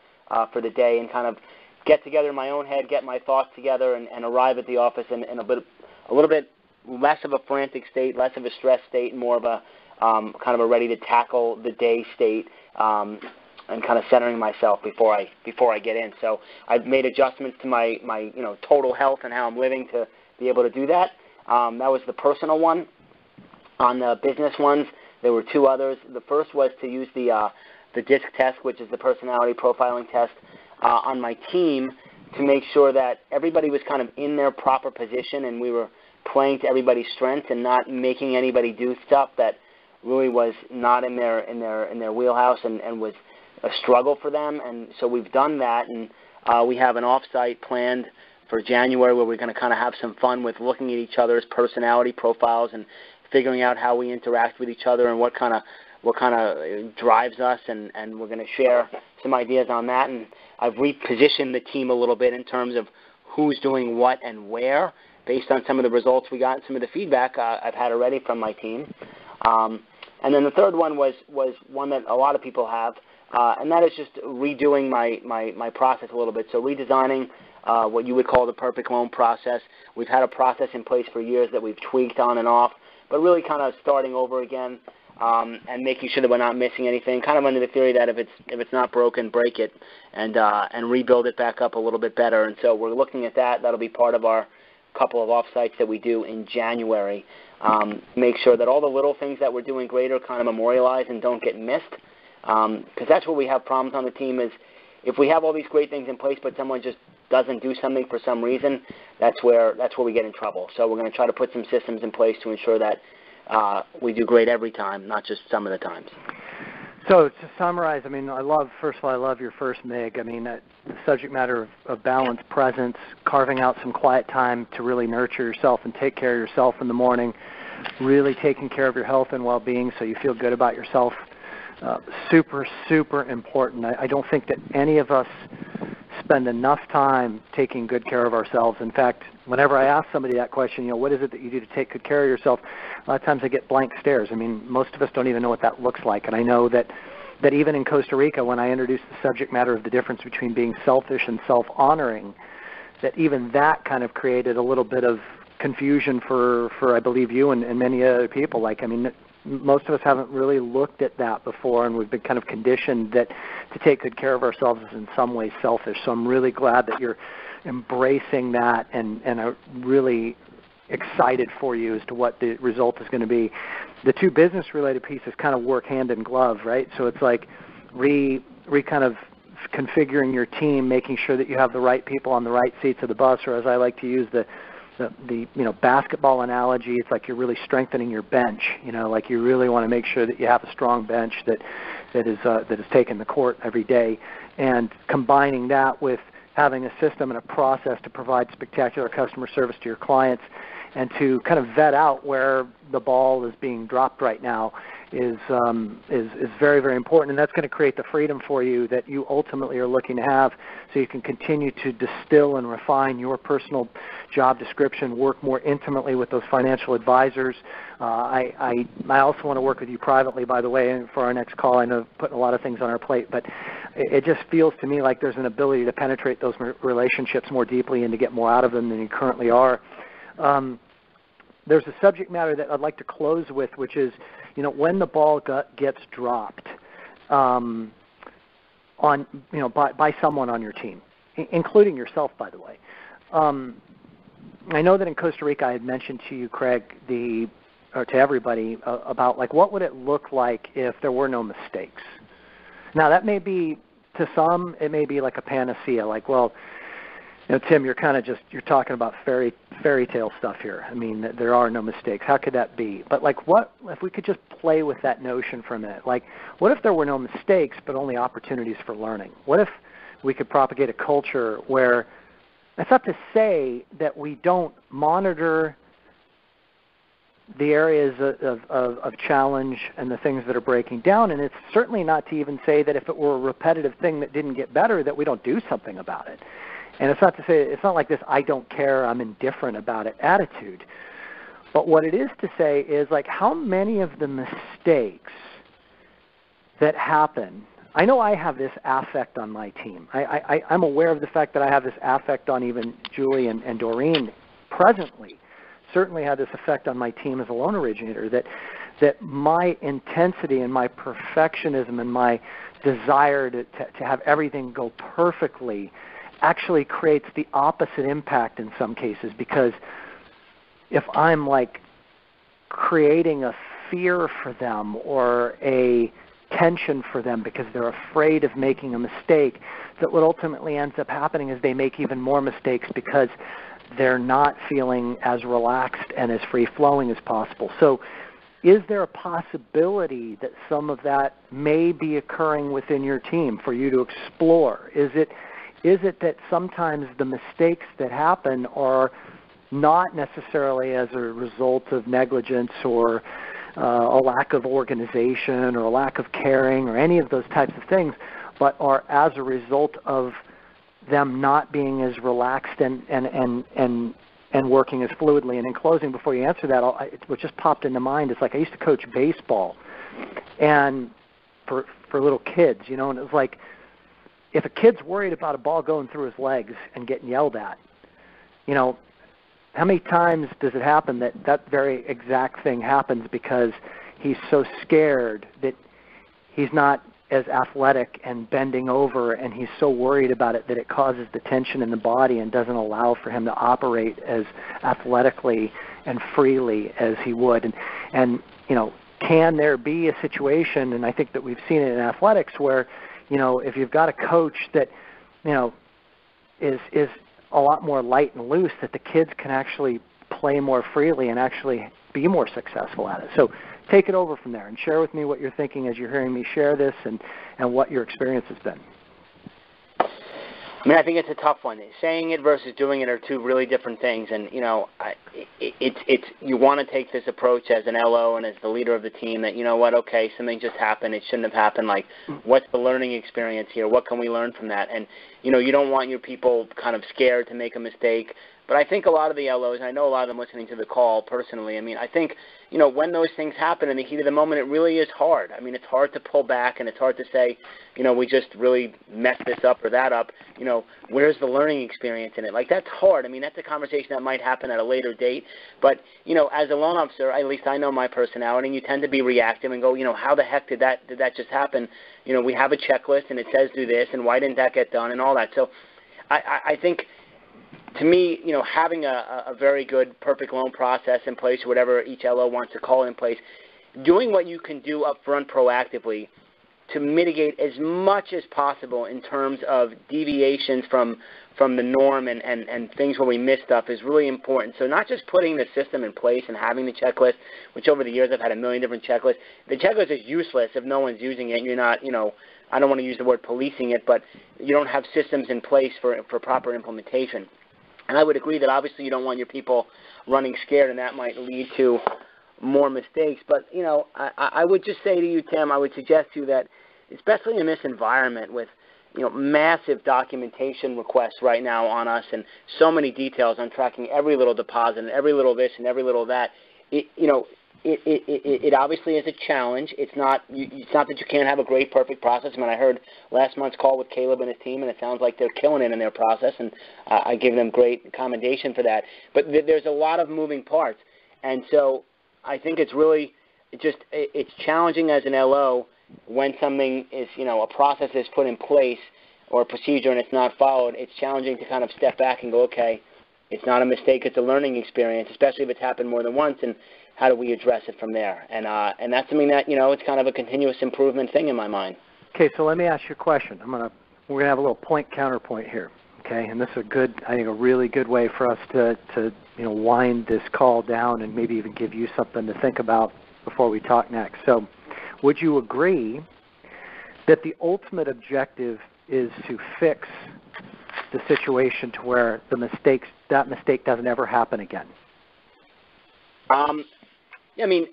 Speaker 2: for the day, and kind of get together in my own head, get my thoughts together, and arrive at the office in a little bit less of a frantic state, less of a stress state, and more of a kind of a ready to tackle the day state, and kind of centering myself before I get in. So I've made adjustments to my total health and how I'm living to be able to do that. That was the personal one. On the business ones, there were 2 others. The first was to use the DISC test, which is the personality profiling test, on my team, to make sure that everybody was kind of in their proper position and we were playing to everybody's strengths and not making anybody do stuff that really was not in their wheelhouse and was a struggle for them. And so we've done that, and we have an offsite planned for January where we're going to kind of have some fun with looking at each other's personality profiles and figuring out how we interact with each other and what kind of drives us, and we're going to share some ideas on that. And I've repositioned the team a little bit in terms of who's doing what and where, based on some of the results we got and some of the feedback I've had already from my team. And then the third one was one that a lot of people have, and that is just redoing my process a little bit. So redesigning what you would call the perfect loan process. We've had a process in place for years that we've tweaked on and off, but really kind of starting over again, and making sure that we're not missing anything, kind of under the theory that if it's not broken, break it, and rebuild it back up a little bit better. And so we're looking at that. That'll be part of our couple of offsites that we do in January. Make sure that all the little things that we're doing great are kind of memorialized and don't get missed, because that's where we have problems on the team, is if we have all these great things in place but someone just doesn't do something for some reason, that's where we get in trouble. So we're going to try to put some systems in place to ensure that we do great every time, not just some of the times.
Speaker 1: So to summarize, I mean, I love your first MIG. I mean, the subject matter of balance, presence, carving out some quiet time to really nurture yourself and take care of yourself in the morning, really taking care of your health and well-being so you feel good about yourself Super, super important. I don't think that any of us spend enough time taking good care of ourselves. In fact, whenever I ask somebody that question, what is it that you do to take good care of yourself, a lot of times I get blank stares. I mean, most of us don't even know what that looks like. And I know that even in Costa Rica, when I introduced the subject matter of the difference between being selfish and self-honoring, that even that kind of created a little bit of confusion for I believe, you and many other people. Most of us haven't really looked at that before, and we've been kind of conditioned that to take good care of ourselves is in some ways selfish. So I'm really glad that you're embracing that, and I'm really excited for you as to what the result is going to be. The two business-related pieces kind of work hand in glove, right? So it's like kind of configuring your team, making sure that you have the right people on the right seats of the bus, or as I like to use the basketball analogy, it's like you're really strengthening your bench. Like you really want to make sure that you have a strong bench that is taking the court every day, and combining that with having a system and a process to provide spectacular customer service to your clients, and to kind of vet out where the ball is being dropped right now is very, very important. And that's going to create the freedom for you that you ultimately are looking to have, so you can continue to distill and refine your personal job description, work more intimately with those financial advisors. I also want to work with you privately, by the way, for our next call. I know putting a lot of things on our plate, but it just feels to me like there's an ability to penetrate those relationships more deeply and to get more out of them than you currently are. There's a subject matter that I'd like to close with, which is, when the ball gets dropped by someone on your team, including yourself, by the way. I know that in Costa Rica I had mentioned to you, Craig, or to everybody, about what would it look like if there were no mistakes. Now that may be, to some, it may be like a panacea, Tim, you're you're talking about fairy tale stuff here. I mean, there are no mistakes. How could that be? But what if we could just play with that notion for a minute? What if there were no mistakes but only opportunities for learning? What if we could propagate a culture where, that's not to say that we don't monitor the areas of challenge and the things that are breaking down, and it's certainly not to even say that if it were a repetitive thing that didn't get better, that we don't do something about it. And it's not to say, it's not like this I don't care, I'm indifferent about it attitude. But what it is to say is, how many of the mistakes that happen, I know I have this affect on my team. I'm aware of the fact that I have this affect on even Julie and Doreen presently. Certainly had this effect on my team as a loan originator, that my intensity and my perfectionism and my desire to have everything go perfectly actually creates the opposite impact in some cases, because if I'm creating a fear for them or a tension for them because they're afraid of making a mistake, that what ultimately ends up happening is they make even more mistakes because they're not feeling as relaxed and as free-flowing as possible. So is there a possibility that some of that may be occurring within your team for you to explore? Is it that sometimes the mistakes that happen are not necessarily as a result of negligence or a lack of organization or a lack of caring or any of those types of things, but are as a result of them not being as relaxed and working as fluidly? And in closing, before you answer that, what just popped into mind is I used to coach baseball and for little kids, and it was if a kid's worried about a ball going through his legs and getting yelled at, how many times does it happen that very exact thing happens because he's so scared that he's not as athletic and bending over, and he's so worried about it that it causes the tension in the body and doesn't allow for him to operate as athletically and freely as he would. And can there be a situation, and I think that we've seen it in athletics, where if you've got a coach that, is a lot more light and loose, that the kids can actually play more freely and actually be more successful at it. So take it over from there and share with me what you're thinking as you're hearing me share this and what your experience has been.
Speaker 2: I mean, I think it's a tough one. Saying it versus doing it are two really different things. And, you know, you want to take this approach as an LO and as the leader of the team that, you know what, okay, something just happened. It shouldn't have happened. Like, what's the learning experience here? What can we learn from that? And, you know, you don't want your people kind of scared to make a mistake. But I think a lot of the LOs, and I know a lot of them listening to the call personally, I mean, I think, you know, when those things happen in the heat of the moment, it really is hard. I mean, it's hard to pull back, and it's hard to say, you know, we just really messed this up or that up. You know, where's the learning experience in it? Like, that's hard. I mean, that's a conversation that might happen at a later date. But, you know, as a loan officer, at least I know my personality, and you tend to be reactive and go, you know, how the heck did that just happen? You know, we have a checklist, and it says do this, and why didn't that get done, and all that. So I think, to me, you know, having a very good perfect loan process in place, or whatever each LO wants to call it in place, doing what you can do up front proactively to mitigate as much as possible in terms of deviations from the norm and things where we miss stuff is really important. So not just putting the system in place and having the checklist, which over the years I've had a million different checklists. The checklist is useless if no one's using it. You're not, you know, I don't want to use the word policing it, but you don't have systems in place for proper implementation. And I would agree that obviously you don't want your people running scared, and that might lead to more mistakes. But, you know, I would just say to you, Tim, I would suggest to you that, especially in this environment with, you know, massive documentation requests right now on us and so many details on tracking every little deposit and every little this and every little that, it obviously is a challenge. It's not that you can't have a great, perfect process. I mean, I heard last month's call with Caleb and his team, and it sounds like they're killing it in their process, and I give them great commendation for that. But there's a lot of moving parts, and so I think it's really it's challenging as an LO when something is, you know, a process is put in place or a procedure and it's not followed. It's challenging to kind of step back and go, okay, it's not a mistake, it's a learning experience, especially if it's happened more than once, and how do we address it from there? And that's something that, you know, it's kind of a continuous improvement thing in my mind.
Speaker 1: Okay, so let me ask you a question. We're going to have a little point counterpoint here, okay? And this is a really good way for us to you know, wind this call down and maybe even give you something to think about before we talk next. So would you agree that the ultimate objective is to fix the situation to where that mistake doesn't ever happen again?
Speaker 2: I mean,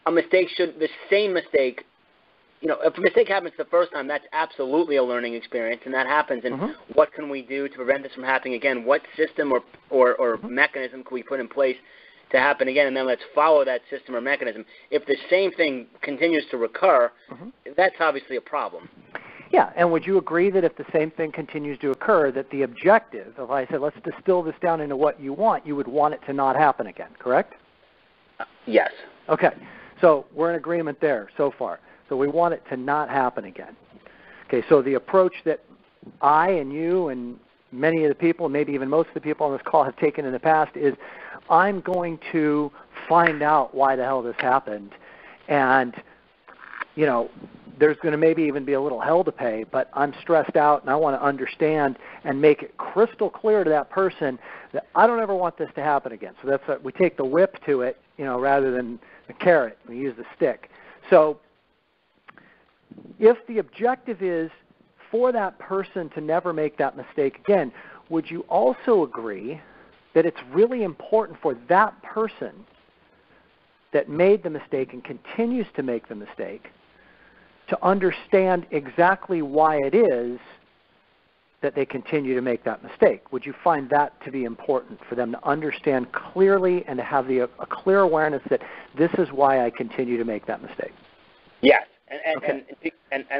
Speaker 2: the same mistake, you know, if a mistake happens the first time, that's absolutely a learning experience, and that happens. And what can we do to prevent this from happening again? What system or mechanism can we put in place to happen again? And then let's follow that system or mechanism. If the same thing continues to recur, that's obviously a problem.
Speaker 1: Yeah, and would you agree that if the same thing continues to occur, that the objective, if I said let's distill this down into what you would want it to not happen again, correct?
Speaker 2: Yes.
Speaker 1: Okay, so we're in agreement there so far. So we want it to not happen again. Okay, so the approach that I and you and many of the people, maybe even most of the people on this call have taken in the past is I'm going to find out why the hell this happened, and, you know, there's going to maybe even be a little hell to pay, but I'm stressed out and I want to understand and make it crystal clear to that person that I don't ever want this to happen again. So we take the whip to it, you know, rather than the carrot. We use the stick. So if the objective is for that person to never make that mistake again, would you also agree that it's really important for that person that made the mistake and continues to make the mistake to understand exactly why it is that they continue to make that mistake? Would you find that to be important for them to understand clearly and to have a clear awareness that this is why I continue to make that mistake?
Speaker 2: Yes, and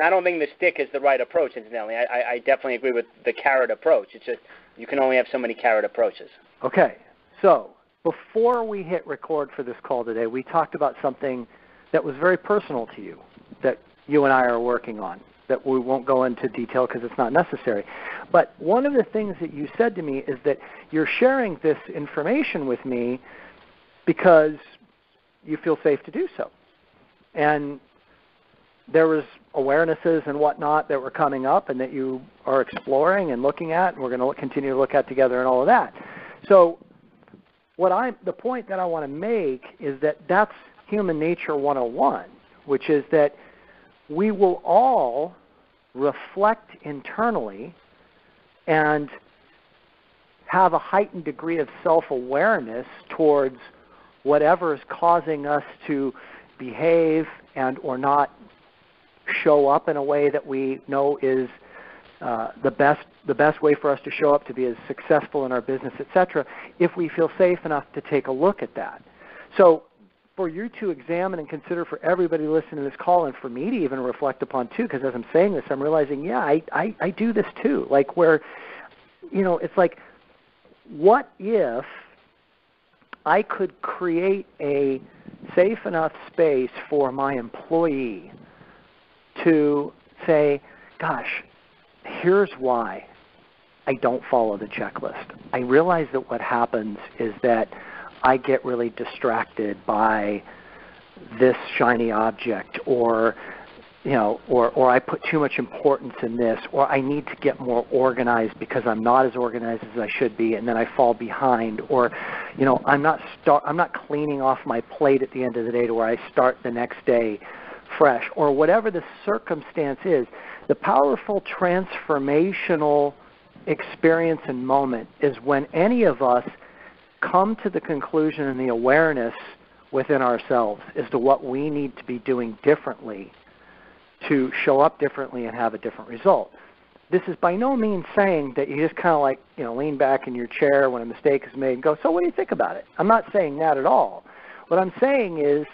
Speaker 2: I don't think the stick is the right approach, incidentally. I definitely agree with the carrot approach. It's just you can only have so many carrot approaches.
Speaker 1: Okay, so before we hit record for this call today, we talked about something that was very personal to you, that you and I are working on, that we won't go into detail because it's not necessary. But one of the things that you said to me is that you're sharing this information with me because you feel safe to do so. And there was awarenesses and whatnot that were coming up and that you are exploring and looking at, and we're going to continue to look at together and all of that. So the point that I want to make is that that's human nature 101, which is that we will all reflect internally and have a heightened degree of self-awareness towards whatever is causing us to behave and or not show up in a way that we know is the best way for us to show up to be as successful in our business, etc., if we feel safe enough to take a look at that. So for you to examine and consider, for everybody listening to this call, and for me to even reflect upon too, because as I'm saying this, I'm realizing, yeah, I do this too. Like where, it's like, what if I could create a safe enough space for my employee to say, gosh, here's why I don't follow the checklist. I realize that what happens is that I get really distracted by this shiny object, or I put too much importance in this, or I need to get more organized because I'm not as organized as I should be, and then I fall behind, or I'm not cleaning off my plate at the end of the day to where I start the next day fresh, or whatever the circumstance is. The powerful transformational experience and moment is when any of us come to the conclusion and the awareness within ourselves as to what we need to be doing differently to show up differently and have a different result. This is by no means saying that you just kind of like, lean back in your chair when a mistake is made and go, so what do you think about it? I'm not saying that at all. What I'm saying is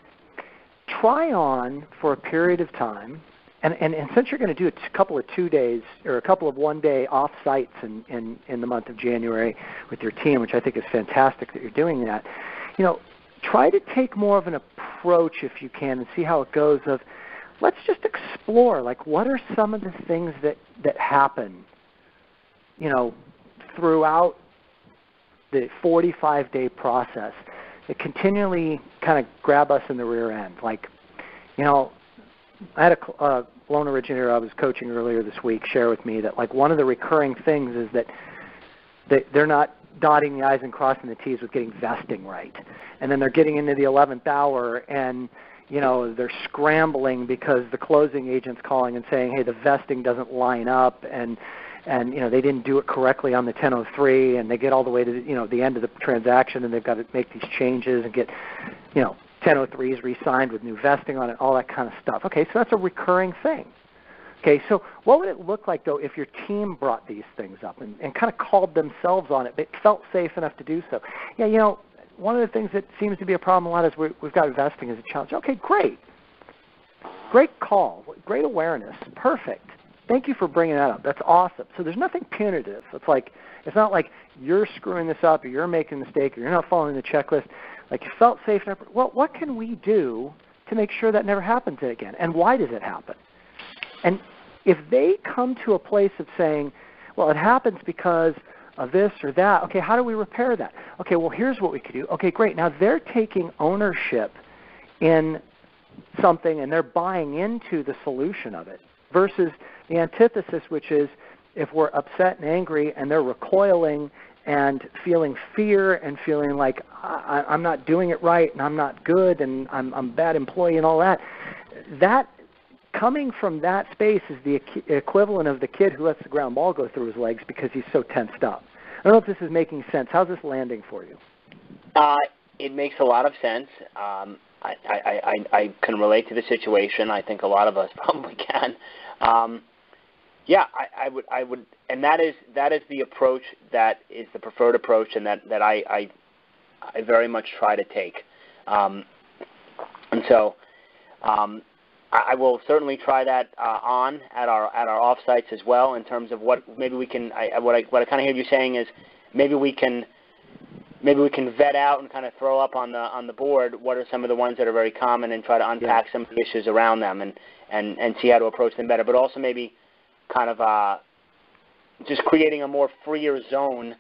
Speaker 1: try on for a period of time, and since you're going to do a couple of 2 days or a couple of one-day off-sites in the month of January with your team, which I think is fantastic that you're doing that, try to take more of an approach, if you can, and see how it goes of, let's just explore, like, what are some of the things that happen, throughout the 45-day process that continually kind of grab us in the rear end. Like, I had a loan originator I was coaching earlier this week share with me that, like, one of the recurring things is that they're not dotting the I's and crossing the T's with getting vesting right. And then they're getting into the 11th hour and, they're scrambling because the closing agent's calling and saying, hey, the vesting doesn't line up, and they didn't do it correctly on the 1003, and they get all the way to the end of the transaction, and they've got to make these changes and get 1003s re-signed with new vesting on it, all that kind of stuff. Okay, so that's a recurring thing. Okay, so what would it look like, though, if your team brought these things up and kind of called themselves on it, but felt safe enough to do so? Yeah, one of the things that seems to be a problem a lot is we've got vesting as a challenge. Okay, great. Great call. Great awareness. Perfect. Thank you for bringing that up. That's awesome. So there's nothing punitive. It's not like you're screwing this up or you're making a mistake or you're not following the checklist. Like, you felt safe enough. Well, what can we do to make sure that never happens again? And why does it happen? And if they come to a place of saying, well, it happens because of this or that, okay, how do we repair that? Okay, well, here's what we could do. Okay, great. Now they're taking ownership in something and they're buying into the solution of it versus the antithesis, which is if we're upset and angry and they're recoiling and feeling fear and feeling like I'm not doing it right and I'm not good and I'm a bad employee and all that, that coming from that space is the equivalent of the kid who lets the ground ball go through his legs because he's so tensed up. I don't know if this is making sense. How's this landing for you?
Speaker 2: It makes a lot of sense. I can relate to the situation. I think a lot of us probably can. I would, and that is the approach that is the preferred approach, and that I very much try to take. And so I will certainly try that on at our offsites as well. In terms of what maybe we can, what I kind of hear you saying is maybe we can vet out and kind of throw up on the board what are some of the ones that are very common and try to unpack some of the issues around them and see how to approach them better. But also maybe kind of just creating a more freer zone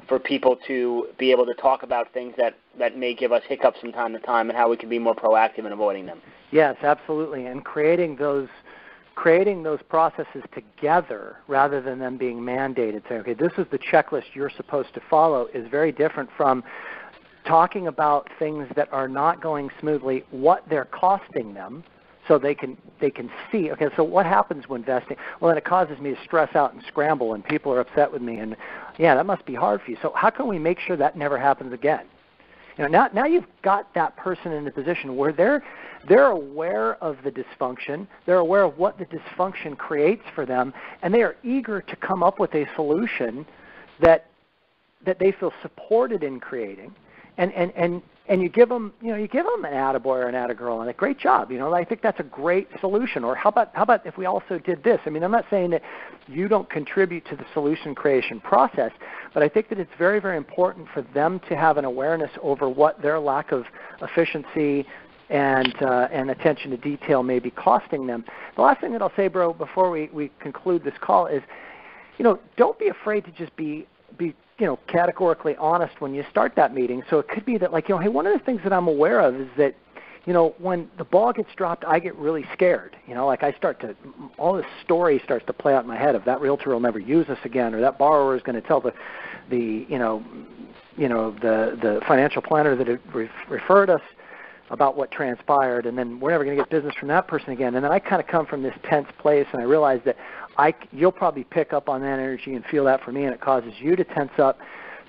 Speaker 2: for people to be able to talk about things that may give us hiccups from time to time and how we can be more proactive in avoiding them.
Speaker 1: Yes, absolutely. And creating those processes together rather than them being mandated. Saying, okay, this is the checklist you're supposed to follow is very different from talking about things that are not going smoothly, what they're costing them, so they can see, okay, so what happens when investing? Well, then it causes me to stress out and scramble, and people are upset with me, and yeah, that must be hard for you. So how can we make sure that never happens again? Now you've got that person in a position where they're aware of the dysfunction, they're aware of what the dysfunction creates for them, and they are eager to come up with a solution that they feel supported in creating, and you give them an attaboy or an attagirl and a great job. I think that's a great solution. Or how about if we also did this? I mean, I'm not saying that you don't contribute to the solution creation process, but I think that it's very, very important for them to have an awareness over what their lack of efficiency and attention to detail may be costing them. The last thing that I'll say, bro, before we conclude this call is, don't be afraid to just be categorically honest when you start that meeting. So it could be that, hey, one of the things that I'm aware of is that, when the ball gets dropped, I get really scared. All this story starts to play out in my head of that realtor will never use us again, or that borrower is going to tell the financial planner that referred us about what transpired, and then we're never going to get business from that person again. And then I kind of come from this tense place, and I realize that you'll probably pick up on that energy and feel that for me, and it causes you to tense up.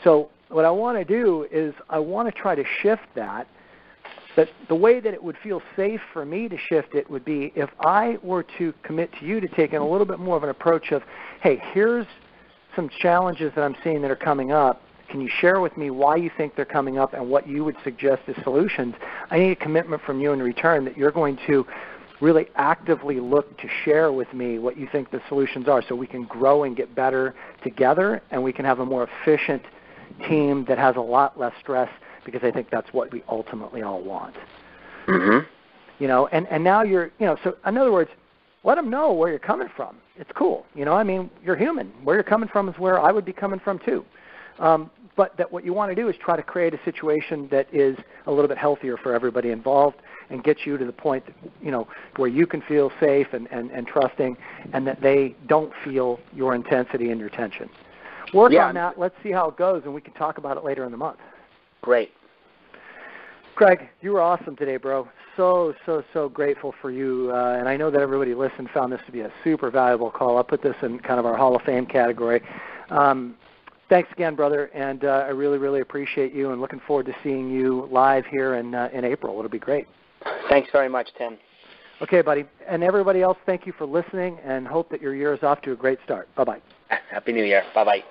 Speaker 1: So what I want to do is I want to try to shift that the way that it would feel safe for me to shift it would be if I were to commit to you to taking a little bit more of an approach of, hey, here's some challenges that I'm seeing that are coming up. Can you share with me why you think they're coming up and what you would suggest as solutions? I need a commitment from you in return that you're going to really actively look to share with me what you think the solutions are so we can grow and get better together, and we can have a more efficient team that has a lot less stress, because I think that's what we ultimately all want.
Speaker 2: Mm-hmm.
Speaker 1: And now you're, so in other words, let them know where you're coming from. It's cool. You're human. Where you're coming from is where I would be coming from too. But that what you want to do is try to create a situation that is a little bit healthier for everybody involved and get you to the point that, where you can feel safe and trusting, and that they don't feel your intensity and your tension. Work on that. Let's see how it goes, and we can talk about it later in the month.
Speaker 2: Great.
Speaker 1: Craig, you were awesome today, bro. So grateful for you. And I know that everybody listened found this to be a super valuable call. I'll put this in kind of our Hall of Fame category. Thanks again, brother, and I really, really appreciate you, and looking forward to seeing you live here in April. It'll be great.
Speaker 2: Thanks very much, Tim.
Speaker 1: Okay, buddy. And everybody else, thank you for listening, and hope that your year is off to a great start. Bye-bye.
Speaker 2: Happy New Year. Bye-bye.